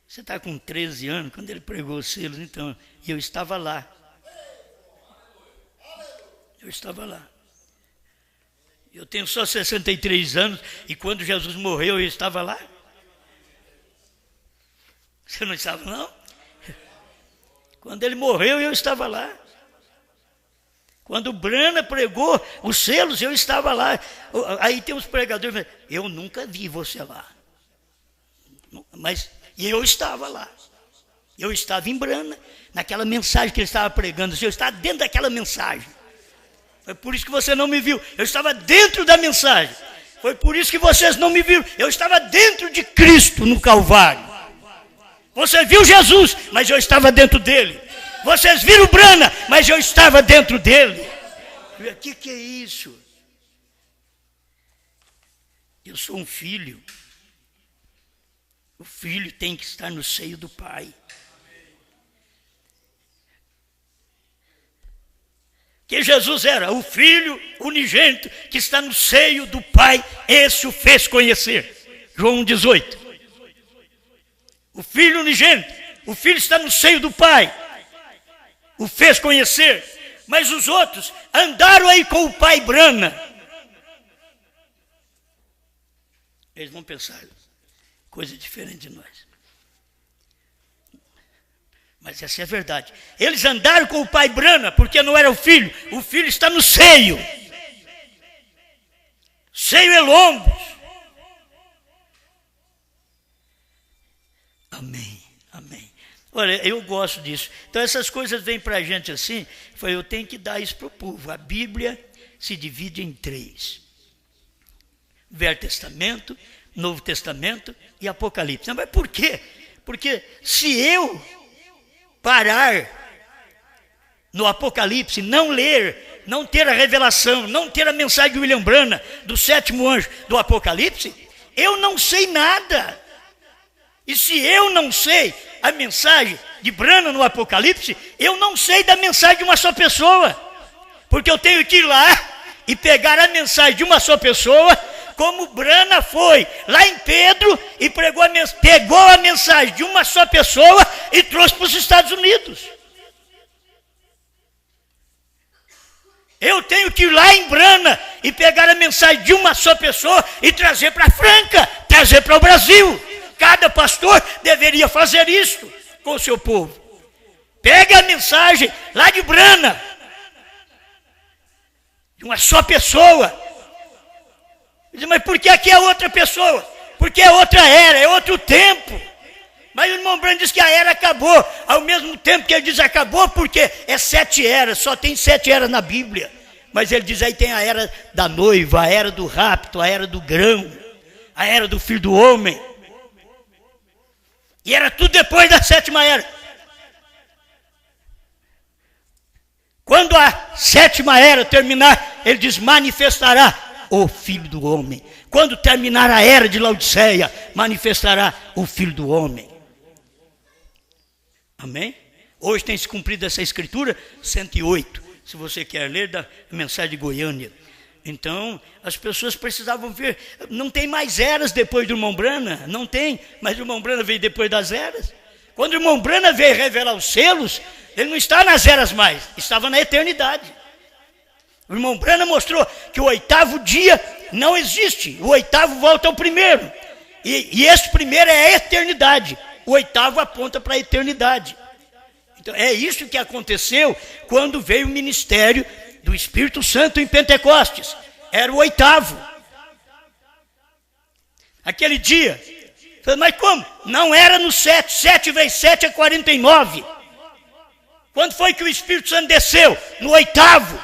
você está com 13 anos, quando ele pregou os selos, então, e eu estava lá. Eu tenho só 63 anos, e quando Jesus morreu, eu estava lá. Você não estava, não? Quando ele morreu, eu estava lá. Quando o Branham pregou os selos, eu estava lá. Aí tem os pregadores, eu nunca vi você lá. Mas eu estava lá. Eu estava em Branham, naquela mensagem que ele estava pregando. Eu estava dentro daquela mensagem. Foi por isso que você não me viu. Eu estava dentro da mensagem. Foi por isso que vocês não me viram. Eu estava dentro de Cristo no Calvário. Você viu Jesus, mas eu estava dentro dele. Vocês viram Branham, mas eu estava dentro dele. O que é isso? Eu sou um filho. O filho tem que estar no seio do pai. Que Jesus era o filho unigênito que está no seio do pai. Esse o fez conhecer. João 18. O filho unigênito. O filho está no seio do pai. O fez conhecer, mas os outros andaram aí com o pai Branham. Eles vão pensar coisa diferente de nós. Mas essa é a verdade. Eles andaram com o pai Branham, porque não era o filho está no seio. Seio é lombo. Amém. Olha, eu gosto disso. Então essas coisas vêm para a gente assim, eu tenho que dar isso para o povo. A Bíblia se divide em 3. Velho Testamento, Novo Testamento e Apocalipse. Mas por quê? Porque se eu parar no Apocalipse, não ler não ter a revelação, não ter a mensagem de William Branham, do 7º anjo do Apocalipse, eu não sei nada. E se eu não sei a mensagem de Branham no Apocalipse, eu não sei da mensagem de uma só pessoa. Porque eu tenho que ir lá e pegar a mensagem de uma só pessoa, como Branham foi lá em Pedro e pegou a mensagem de uma só pessoa e trouxe para os Estados Unidos. Eu tenho que ir lá em Branham e pegar a mensagem de uma só pessoa e trazer para Franca, trazer para o Brasil. Cada pastor deveria fazer isso com o seu povo. Pega a mensagem lá de Branham, de uma só pessoa. Diz, mas por que aqui é outra pessoa? Porque é outra era, é outro tempo. Mas o irmão Branham diz que a era acabou, ao mesmo tempo que ele diz acabou, porque é 7 eras, só tem 7 eras na Bíblia. Mas ele diz aí tem a era da noiva, a era do rapto, a era do grão, a era do filho do homem. E era tudo depois da 7ª era. Quando a 7ª era terminar, ele diz, manifestará o Filho do Homem. Quando terminar a era de Laodiceia, manifestará o Filho do Homem. Amém? Hoje tem se cumprido essa escritura, 108. Se você quer ler da mensagem de Goiânia. Então, as pessoas precisavam ver. Não tem mais eras depois do irmão Branham. Não tem, mas o irmão Branham veio depois das eras. Quando o irmão Branham veio revelar os selos, ele não está nas eras mais, estava na eternidade. O irmão Branham mostrou que o 8º dia não existe. O 8º volta ao primeiro. E esse primeiro é a eternidade. O 8º aponta para a eternidade. Então, é isso que aconteceu quando veio o ministério do Espírito Santo em Pentecostes. Era o 8º. Aquele dia. Mas como? Não era no 7. 7 vezes 7 é 49. Quando foi que o Espírito Santo desceu? No 8º.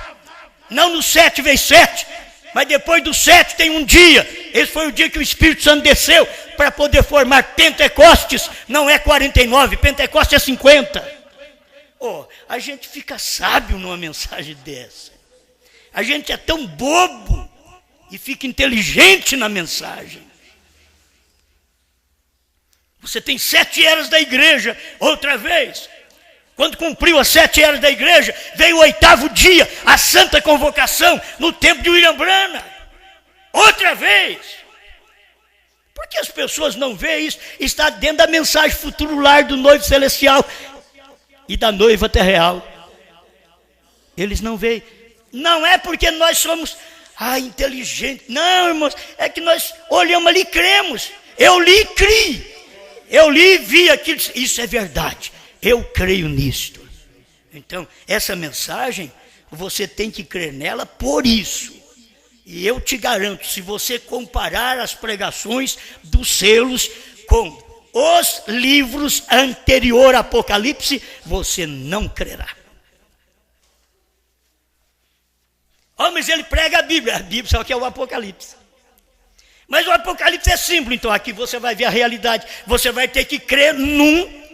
Não no 7 vezes 7. Mas depois do 7 tem um dia. Esse foi o dia que o Espírito Santo desceu para poder formar Pentecostes. Não é 49, Pentecostes é 50. Oh, a gente fica sábio numa mensagem dessa. A gente é tão bobo e fica inteligente na mensagem. Você tem 7 eras da igreja, outra vez. Quando cumpriu as 7 eras da igreja, veio o 8º dia, a santa convocação, no tempo de William Branham. Outra vez. Por que as pessoas não veem isso? Está dentro da mensagem futurular do noivo celestial e da noiva terreal. Eles não veem. Não é porque nós somos inteligentes. Não, irmãos, é que nós olhamos ali e cremos. Eu li e criei. Eu li e vi aquilo. Isso é verdade. Eu creio nisto. Então, essa mensagem, você tem que crer nela por isso. E eu te garanto, se você comparar as pregações dos selos com os livros anterior ao Apocalipse, você não crerá. Oh, mas ele prega a Bíblia só que é o Apocalipse. Mas o Apocalipse é simples, então aqui você vai ver a realidade. Você vai ter que crer num,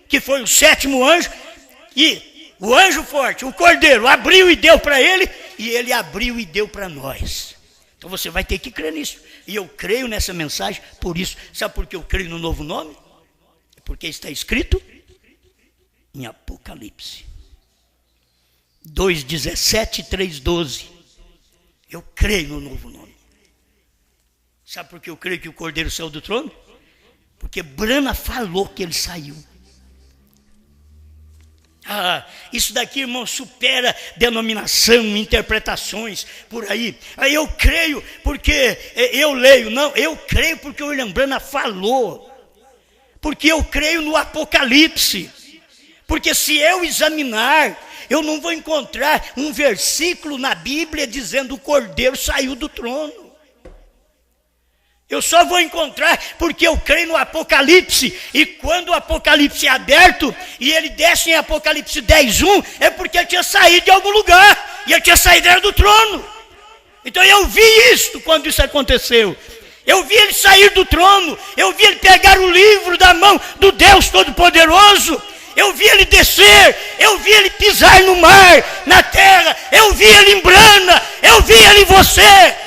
que foi o 7º anjo, e o anjo forte, o cordeiro, abriu e deu para ele, e ele abriu e deu para nós. Então você vai ter que crer nisso. E eu creio nessa mensagem por isso. Sabe por que eu creio no novo nome? Porque está escrito em Apocalipse 2:17 e 3:12. Eu creio no novo nome. Sabe por que eu creio que o cordeiro saiu do trono? Porque Branham falou que ele saiu. Isso daqui, irmão, supera denominação, interpretações por aí. Aí eu creio porque eu leio. Não, eu creio porque o William Branham falou. Porque eu creio no Apocalipse. Porque se eu examinar, eu não vou encontrar um versículo na Bíblia dizendo o cordeiro saiu do trono. Eu só vou encontrar porque eu creio no Apocalipse. E quando o Apocalipse é aberto e ele desce em Apocalipse 10:1, é porque ele tinha saído de algum lugar. E ele tinha saído do trono. Então eu vi isto quando isso aconteceu. Eu vi ele sair do trono. Eu vi ele pegar o livro da mão do Deus Todo-Poderoso. eu vi ele descer, eu vi ele pisar no mar, na terra, eu vi ele em Brana, eu vi ele em você.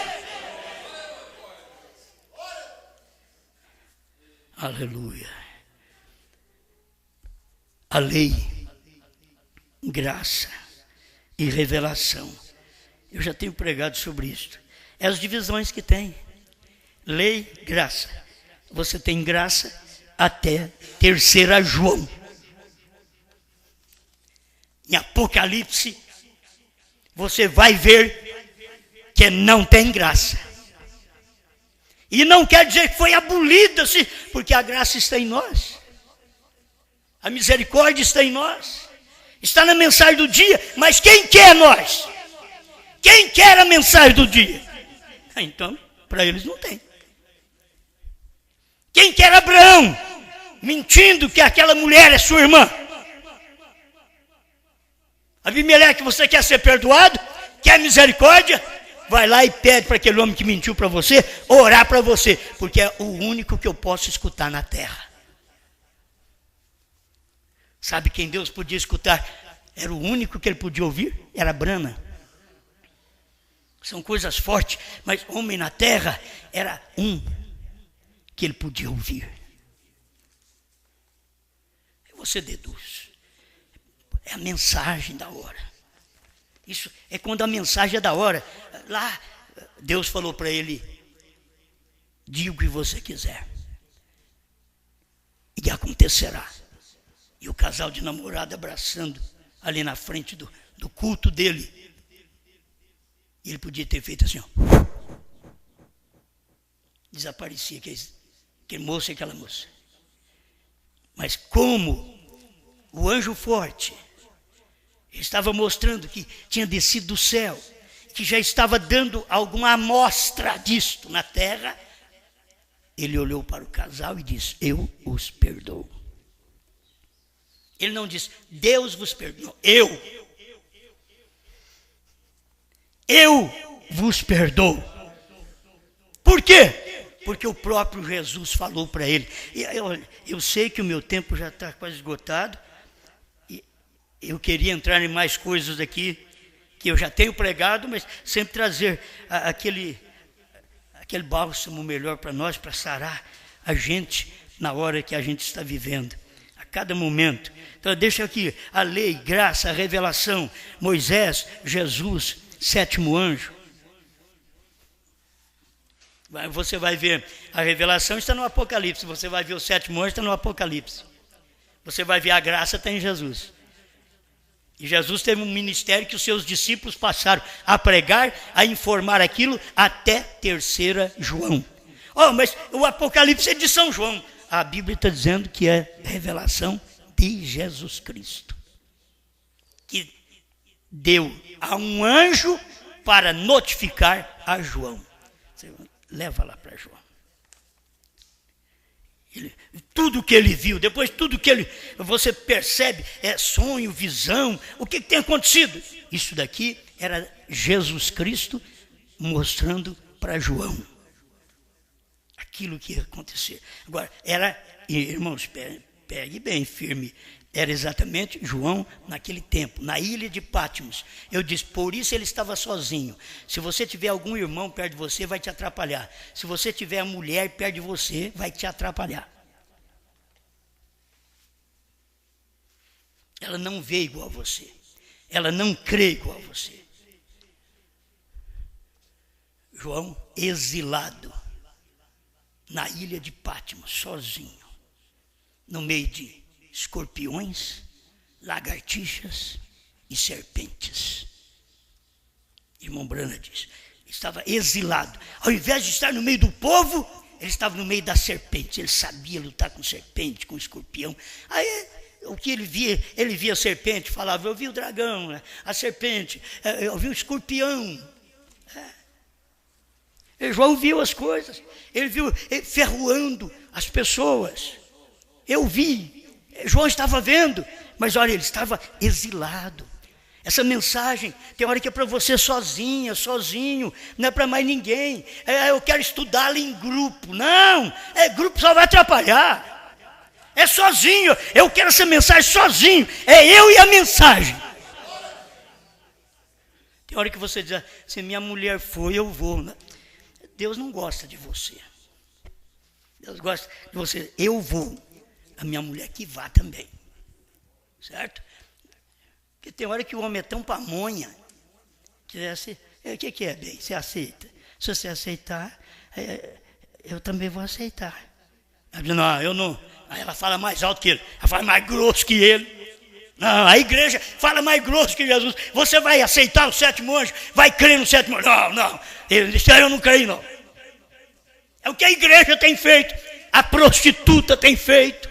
Aleluia. A lei, graça e revelação. Eu já tenho pregado sobre isso. É as divisões que tem. Lei, graça. Você tem graça até 3 João. Em Apocalipse, você vai ver que não tem graça. E não quer dizer que foi abolida, porque a graça está em nós. A misericórdia está em nós. Está na mensagem do dia, mas quem quer nós? Quem quer a mensagem do dia? Então, para eles não tem. Quem quer Abraão, mentindo que aquela mulher é sua irmã? Abimeleque, você quer ser perdoado? Quer misericórdia? Vai lá e pede para aquele homem que mentiu para você, orar para você, porque é o único que eu posso escutar na terra. Sabe quem Deus podia escutar? Era o único que ele podia ouvir? Era Brana. São coisas fortes, mas homem na terra era um que ele podia ouvir. Você deduz. É a mensagem da hora. Isso é quando a mensagem é da hora. Lá, Deus falou para ele: diga o que você quiser, e acontecerá. E o casal de namorado abraçando ali na frente do culto dele. E ele podia ter feito assim, ó. Desaparecia aquele moço e aquela moça. Mas como o anjo forte estava mostrando que tinha descido do céu, que já estava dando alguma amostra disto na terra, ele olhou para o casal e disse: eu os perdoo. Ele não disse: Deus vos perdoou. Eu vos perdoo. Por quê? Porque o próprio Jesus falou para ele. Eu sei que o meu tempo já está quase esgotado. E eu queria entrar em mais coisas aqui que eu já tenho pregado, mas sempre trazer aquele bálsamo melhor para nós, para sarar a gente na hora que a gente está vivendo, a cada momento. Então deixa aqui a lei, graça, a revelação, Moisés, Jesus, 7º anjo. Você vai ver a revelação está no Apocalipse, você vai ver o 7º anjo está no Apocalipse. Você vai ver a graça está em Jesus. E Jesus teve um ministério que os seus discípulos passaram a pregar, a informar aquilo até 3 João. Oh, mas o Apocalipse é de São João. A Bíblia está dizendo que é revelação de Jesus Cristo, que deu a um anjo para notificar a João. Você leva lá para João. Tudo que ele viu, depois tudo que você percebe, é sonho, visão, o que tem acontecido? Isso daqui era Jesus Cristo mostrando para João aquilo que ia acontecer. Agora, irmãos, pegue bem firme, era exatamente João naquele tempo, na ilha de Patmos. Eu disse, por isso ele estava sozinho. Se você tiver algum irmão perto de você, vai te atrapalhar. Se você tiver a mulher perto de você, vai te atrapalhar. Ela não vê igual a você. Ela não crê igual a você. João, exilado, na ilha de Patmos, sozinho, no meio de escorpiões, lagartixas e serpentes. Irmão Brana diz, estava exilado. Ao invés de estar no meio do povo, ele estava no meio das serpentes. Ele sabia lutar com serpente, com escorpião. Aí, o que ele via a serpente, falava, eu vi o dragão, a serpente, eu vi o escorpião. João viu as coisas, ele viu ferroando as pessoas. Eu vi. João estava vendo, mas olha, ele estava exilado. Essa mensagem tem hora que é para você sozinha, sozinho, não é para mais ninguém. Eu quero estudá-la em grupo. Não, grupo só vai atrapalhar. É sozinho. Eu quero essa mensagem sozinho. É eu e a mensagem. Tem hora que você diz, se minha mulher for, eu vou. Deus não gosta de você. Deus gosta de você. Eu vou. A minha mulher que vá também. Certo? Porque tem hora que o homem é tão pamonha. O que é, bem? Você aceita? Se você aceitar, eu também vou aceitar. Ela diz, não, eu não. Aí ela fala mais alto que ele. Ela fala mais grosso que ele. Não, a igreja fala mais grosso que Jesus. Você vai aceitar o sétimo anjo? Vai crer no sétimo anjo? Não. Isso aí eu não creio, não. É o que a igreja tem feito. A prostituta tem feito.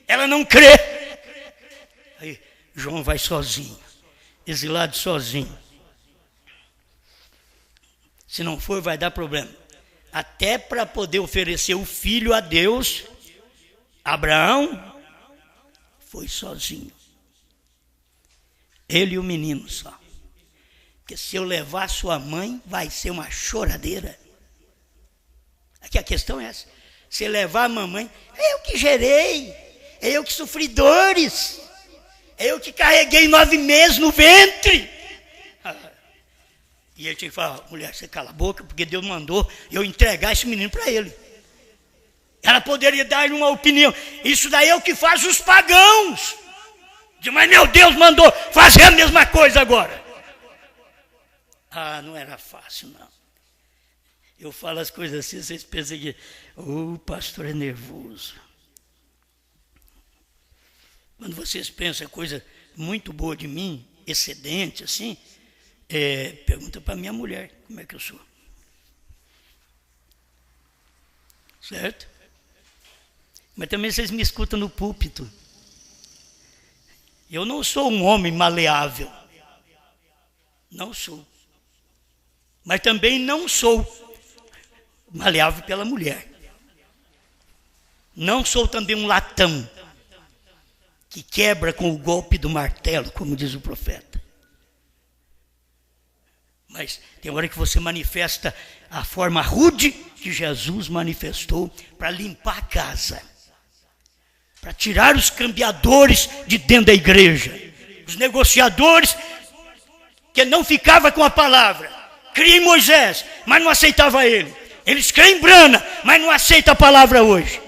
Ela não crê. Aí João vai sozinho. Exilado sozinho. Se não for, vai dar problema. Até para poder oferecer o filho a Deus, Abraão foi sozinho. Ele e o menino só. Porque se eu levar sua mãe, vai ser uma choradeira. Aqui a questão é essa. Se levar a mamãe, é eu que gerei, é eu que sofri dores, é eu que carreguei 9 meses no ventre. E ele tinha que falar, mulher, você cala a boca, porque Deus mandou eu entregar esse menino para ele. Ela poderia dar uma opinião. Isso daí é o que faz os pagãos. Mas meu Deus mandou fazer a mesma coisa agora. Não era fácil, não. Eu falo as coisas assim, vocês pensam que o pastor é nervoso. Quando vocês pensam coisa muito boa de mim, excedente, assim, pergunta para minha mulher como é que eu sou. Certo? Mas também vocês me escutam no púlpito. Eu não sou um homem maleável. Não sou. Mas também não sou maleável pela mulher. Não sou também um latão que quebra com o golpe do martelo, como diz o profeta. Mas tem hora que você manifesta a forma rude que Jesus manifestou para limpar a casa. Para tirar os cambiadores de dentro da igreja. Os negociadores que não ficavam com a palavra. Cria em Moisés, mas não aceitava ele. Eles creem em Brana, mas não aceitam a palavra hoje.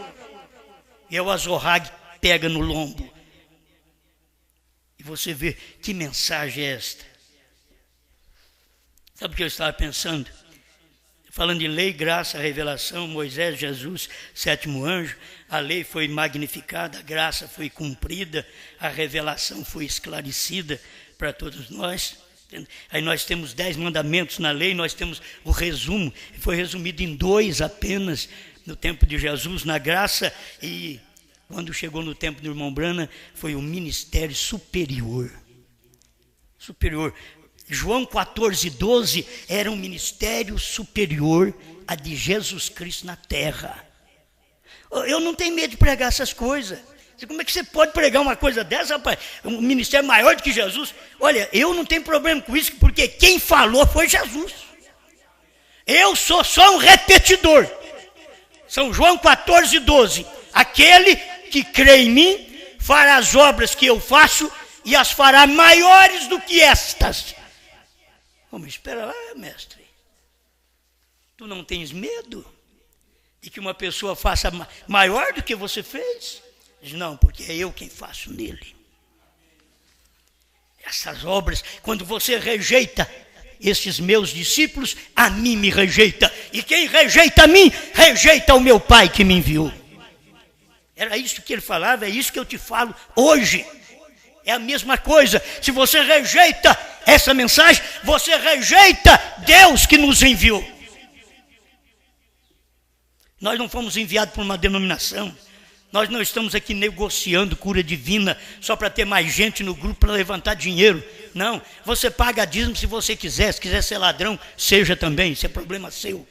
E o Azorrag pega no lombo. E você vê, que mensagem é esta? Sabe o que eu estava pensando? Falando de lei, graça, revelação, Moisés, Jesus, sétimo anjo, a lei foi magnificada, a graça foi cumprida, a revelação foi esclarecida para todos nós. Aí nós temos 10 mandamentos na lei, nós temos o resumo, foi resumido em 2 apenas no tempo de Jesus, na graça, e quando chegou no tempo do irmão Brana, foi o ministério superior. Superior. João 14:12 era um ministério superior a de Jesus Cristo na terra. Eu não tenho medo de pregar essas coisas. Como é que você pode pregar uma coisa dessa, rapaz? Um ministério maior do que Jesus? Olha, eu não tenho problema com isso, porque quem falou foi Jesus. Eu sou só um repetidor. São João 14:12. Aquele que crê em mim fará as obras que eu faço e as fará maiores do que estas. Vamos, espera lá, mestre. Tu não tens medo de que uma pessoa faça maior do que você fez? Diz, não, porque é eu quem faço nele. Essas obras, quando você rejeita esses meus discípulos, a mim me rejeita. E quem rejeita a mim, rejeita o meu Pai que me enviou. Era isso que ele falava, é isso que eu te falo hoje. É a mesma coisa. Se você rejeita essa mensagem, você rejeita Deus que nos enviou. Nós não fomos enviados por uma denominação. Nós não estamos aqui negociando cura divina só para ter mais gente no grupo para levantar dinheiro. Não, você paga dízimo se você quiser. Se quiser ser ladrão, seja também. Isso é problema seu.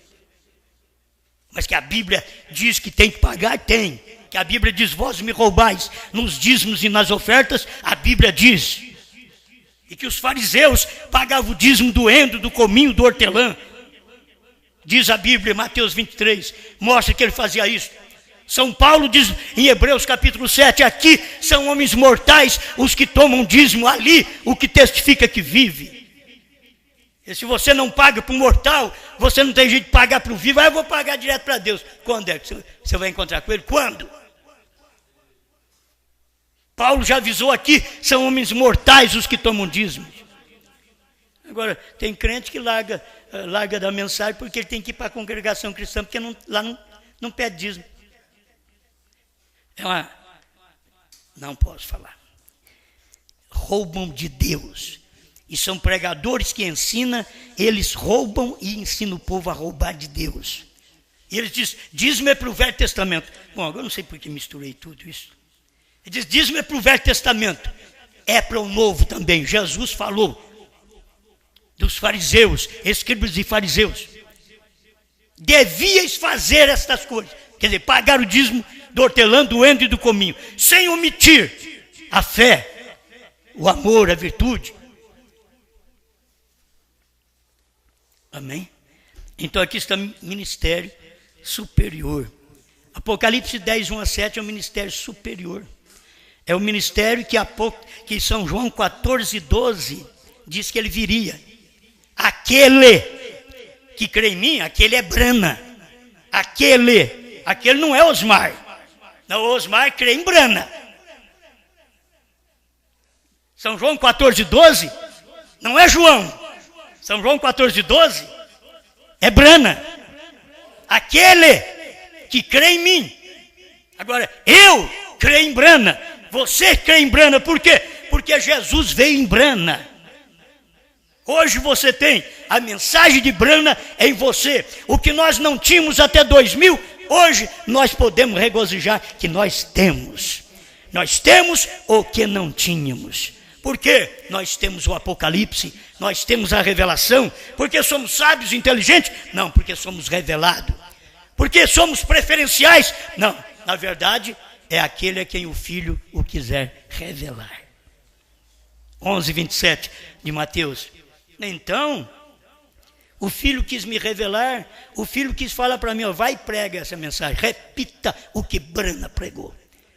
Mas que a Bíblia diz que tem que pagar, tem. Que a Bíblia diz, vós me roubais nos dízimos e nas ofertas, a Bíblia diz. E que os fariseus pagavam o dízimo do endo, do cominho, do hortelã. Diz a Bíblia, Mateus 23, mostra que ele fazia isso. São Paulo diz em Hebreus capítulo 7, aqui são homens mortais os que tomam dízimo, ali o que testifica que vive. E se você não paga para o mortal, você não tem jeito de pagar para o vivo, eu vou pagar direto para Deus. Quando é que você vai encontrar com ele? Quando? Paulo já avisou aqui, são homens mortais os que tomam dízimo. Agora, tem crente que larga da mensagem porque ele tem que ir para a congregação cristã, porque lá não pede dízimo. Não posso falar. Roubam de Deus. E são pregadores que ensinam, eles roubam e ensinam o povo a roubar de Deus. E eles dizem, dízimo é para o Velho Testamento. Bom, agora eu não sei por que misturei tudo isso. Ele diz, dízimo é para o Velho Testamento. É para o Novo também. Jesus falou dos fariseus, escribas e fariseus. Devíeis fazer estas coisas. Quer dizer, pagar o dízimo do hortelã, do endo e do cominho, sem omitir a fé, o amor, a virtude. Amém? Então aqui está ministério superior. Apocalipse 10, 1 a 7 é um ministério superior. É o ministério que São João 14, 12 diz que ele viria. Aquele que crê em mim, aquele é Brana. Aquele não é Osmar. Não, Osmar crê em Brana. São João 14, 12 não é João. São João 14, 12 é Brana. Aquele que crê em mim. Agora, eu creio em Brana. Você crê em Brana. Por quê? Porque Jesus veio em Brana. Hoje você tem a mensagem de Brana em você. O que nós não tínhamos até 2000, hoje nós podemos regozijar que nós temos. Nós temos o que não tínhamos. Por quê? Nós temos o Apocalipse, nós temos a revelação. Porque somos sábios e inteligentes? Não, porque somos revelados. Porque somos preferenciais? Não, na verdade é aquele a quem o Filho o quiser revelar. 11, 27 de Mateus. Então, o Filho quis me revelar, o Filho quis falar para mim, vai e prega essa mensagem, repita o que Brana pregou.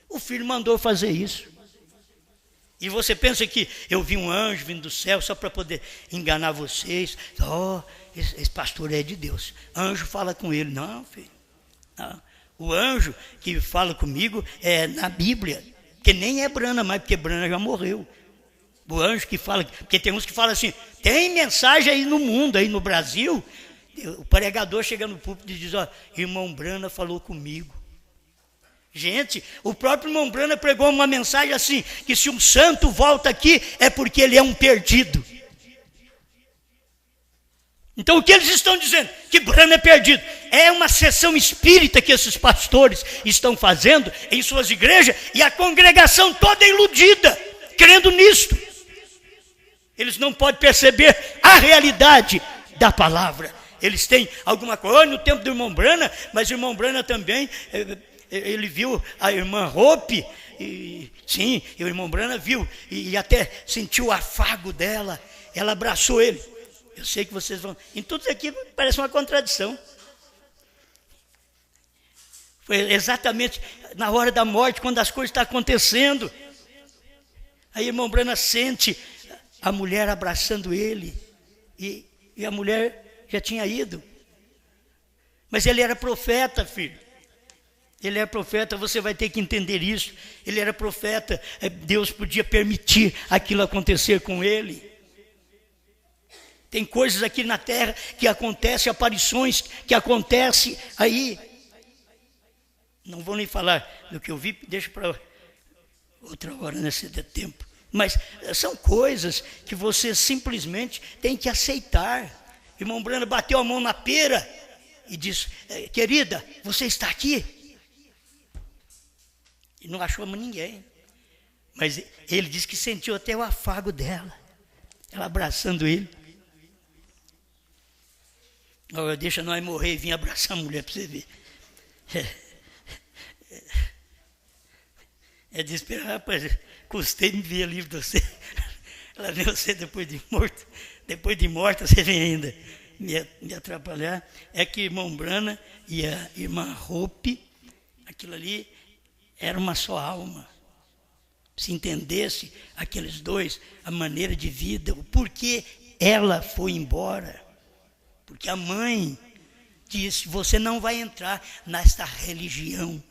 O Filho mandou fazer isso. E você pensa que eu vi um anjo vindo do céu só para poder enganar vocês? Esse pastor é de Deus. Anjo fala com ele. Não, filho. Não. O anjo que fala comigo é na Bíblia, que nem é Brana mais, porque Brana já morreu. O anjo que fala, porque tem uns que falam assim, tem mensagem aí no mundo, aí no Brasil, o pregador chega no púlpito e diz, irmão Brana falou comigo. Gente, o próprio irmão Brana pregou uma mensagem assim, que se um santo volta aqui, é porque ele é um perdido. Então o que eles estão dizendo? Que Brana é perdido. É uma sessão espírita que esses pastores estão fazendo em suas igrejas, e a congregação toda é iludida, crendo nisto. Eles não podem perceber a realidade da palavra. Eles têm alguma coisa, no tempo do irmão Brana, mas o irmão Brana também, ele viu a irmã Hope, sim, o irmão Brana viu, e até sentiu o afago dela, ela abraçou ele. Eu sei que vocês vão, em tudo isso aqui parece uma contradição. Foi exatamente na hora da morte, quando as coisas estão acontecendo. Aí o irmão Brana sente a mulher abraçando ele, e a mulher já tinha ido. Mas ele era profeta, filho. Ele era profeta, você vai ter que entender isso. Ele era profeta, Deus podia permitir aquilo acontecer com ele. Tem coisas aqui na terra que acontecem, aparições que acontecem aí. Não vou nem falar do que eu vi, deixa para outra hora nesse tempo. Mas são coisas que você simplesmente tem que aceitar. Irmão Brana bateu a mão na pera e disse, querida, você está aqui? E não achou ninguém. Mas ele disse que sentiu até o afago dela. Ela abraçando ele. Deixa nós morrer e vir abraçar a mulher para você ver. É desesperado, rapaz. Custei me ver livre de você. Ela vê você depois de morto. Depois de morta você vem ainda me atrapalhar. É que irmão Brana e a irmã Hope, Aquilo ali era uma só alma. Se entendesse aqueles dois, a maneira de vida, o porquê ela foi embora. Porque a mãe disse, você não vai entrar nesta religião.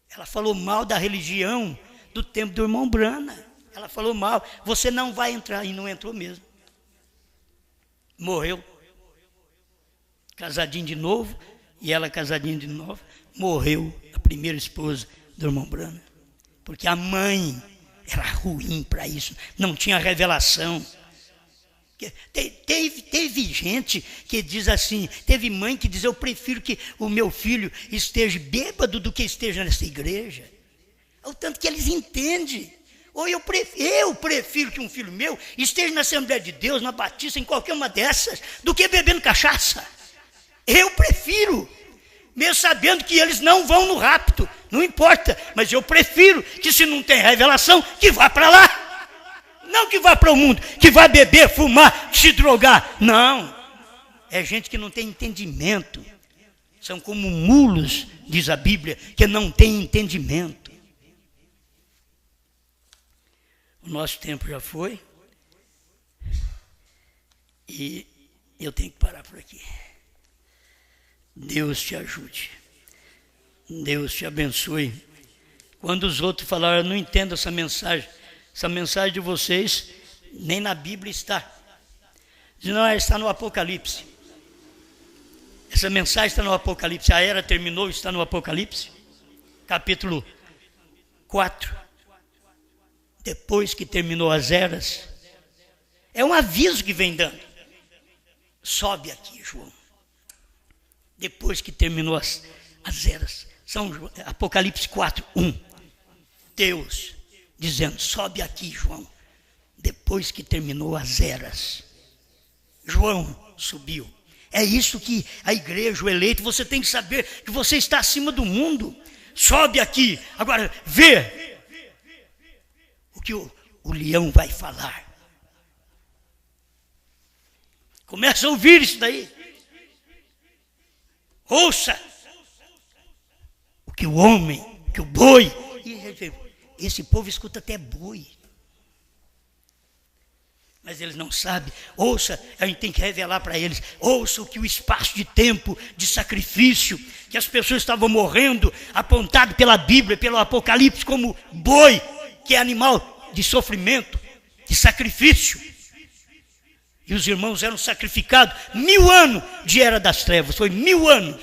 Ela falou mal da religião do tempo do irmão Brana. Ela falou mal, você não vai entrar, e não entrou mesmo. Morreu. Casadinho de novo, e ela casadinha de novo, morreu a primeira esposa do irmão Brana. Porque a mãe era ruim para isso, não tinha revelação. Teve gente que diz assim, teve mãe que diz, eu prefiro que o meu filho esteja bêbado do que esteja nessa igreja. É o tanto que eles entendem. Ou eu prefiro que um filho meu esteja na Assembleia de Deus, na Batista, em qualquer uma dessas, do que bebendo cachaça. Eu prefiro, mesmo sabendo que eles não vão no rapto, não importa, mas eu prefiro que, se não tem revelação, que vá para lá. Não que vá para o mundo, que vá beber, fumar, se drogar. Não. É gente que não tem entendimento. São como mulos, diz a Bíblia, que não tem entendimento. O nosso tempo já foi. E eu tenho que parar por aqui. Deus te ajude. Deus te abençoe. Quando os outros falaram, eu não entendo essa mensagem de vocês, nem na Bíblia está. Diz, não, está no Apocalipse. Essa mensagem está no Apocalipse. A era terminou, está no Apocalipse. Capítulo 4. Depois que terminou as eras. É um aviso que vem dando. Sobe aqui, João. Depois que terminou as eras. Apocalipse 4, 1. Deus dizendo, sobe aqui, João, depois que terminou as eras. João subiu. É isso que a igreja, o eleito, você tem que saber que você está acima do mundo. Sobe aqui, agora vê o que o leão vai falar. Começa a ouvir isso daí. Ouça o que o homem, o que o boi. Esse povo escuta até boi. Mas eles não sabem. Ouça, a gente tem que revelar para eles. Ouça o que o espaço de tempo, de sacrifício, que as pessoas estavam morrendo, apontado pela Bíblia, pelo Apocalipse, como boi, que é animal de sofrimento, de sacrifício. E os irmãos eram sacrificados 1000 anos de Era das Trevas. Foi 1000 anos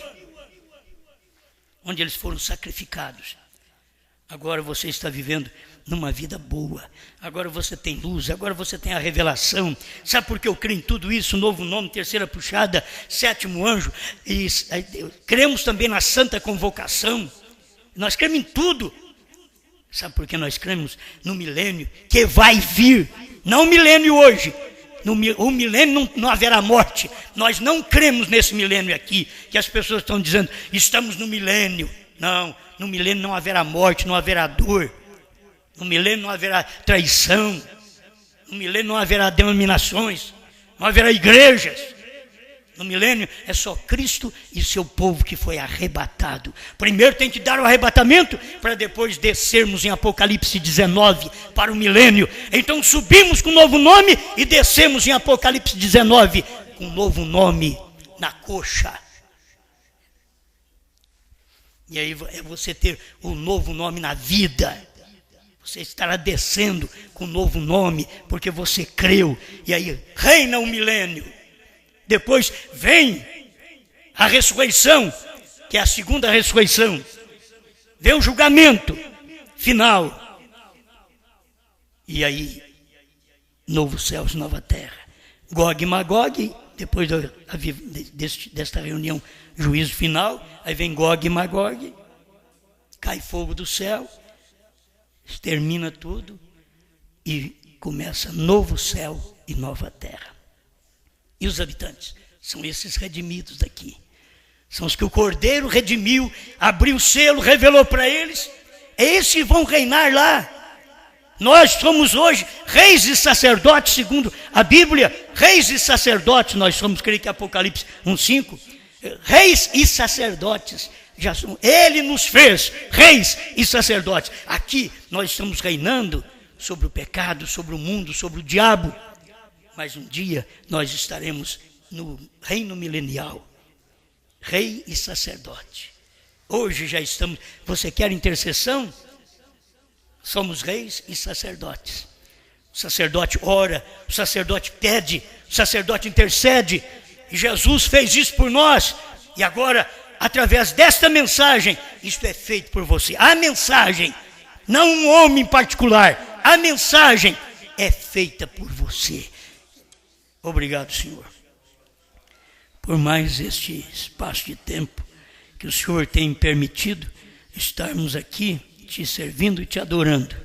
onde eles foram sacrificados. Agora você está vivendo numa vida boa. Agora você tem luz, agora você tem a revelação. Sabe por que eu creio em tudo isso? Novo nome, terceira puxada, sétimo anjo. E cremos também na santa convocação. Nós cremos em tudo. Sabe por que nós cremos no milênio que vai vir? Não o milênio hoje. O milênio não haverá morte. Nós não cremos nesse milênio aqui, que as pessoas estão dizendo, estamos no milênio. Não, no milênio não haverá morte, não haverá dor. No milênio não haverá traição. No milênio não haverá denominações. Não haverá igrejas. No milênio é só Cristo e seu povo que foi arrebatado. Primeiro tem que dar o arrebatamento para depois descermos em Apocalipse 19 para o milênio. Então subimos com um novo nome e descemos em Apocalipse 19 com um novo nome na coxa. E aí é você ter um novo nome na vida. Você estará descendo com um novo nome, porque você creu. E aí reina o milênio. Depois vem a ressurreição, que é a segunda ressurreição. Vem o julgamento final. E aí, novos céus, nova terra. Gog e Magog, depois desta reunião, juízo final. Aí vem Gog e Magog, cai fogo do céu, extermina tudo e começa novo céu e nova terra. E os habitantes são esses redimidos daqui. São os que o Cordeiro redimiu, abriu o selo, revelou para eles. Esses que vão reinar lá. Nós somos hoje reis e sacerdotes, segundo a Bíblia. Reis e sacerdotes, nós somos, creio que Apocalipse 1:5. Reis e sacerdotes já são. Ele nos fez reis e sacerdotes. Aqui nós estamos reinando sobre o pecado, sobre o mundo, sobre o diabo. Mas um dia nós estaremos no reino milenial, rei e sacerdote. Hoje já estamos. Você quer intercessão? Somos reis e sacerdotes. O sacerdote ora, o sacerdote pede, o sacerdote intercede. E Jesus fez isso por nós. E agora, através desta mensagem, isto é feito por você. A mensagem, não um homem em particular, a mensagem é feita por você. Obrigado, Senhor, por mais este espaço de tempo que o Senhor tem permitido estarmos aqui te servindo e te adorando.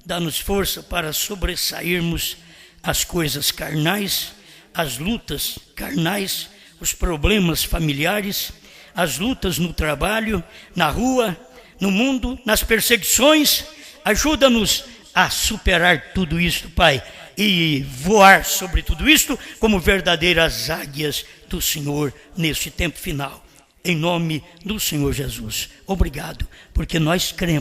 Dá-nos força para sobressairmos as coisas carnais, as lutas carnais, os problemas familiares, as lutas no trabalho, na rua, no mundo, nas perseguições. Ajuda-nos a superar tudo isto, Pai, e voar sobre tudo isto como verdadeiras águias do Senhor neste tempo final. Em nome do Senhor Jesus. Obrigado, porque nós cremos.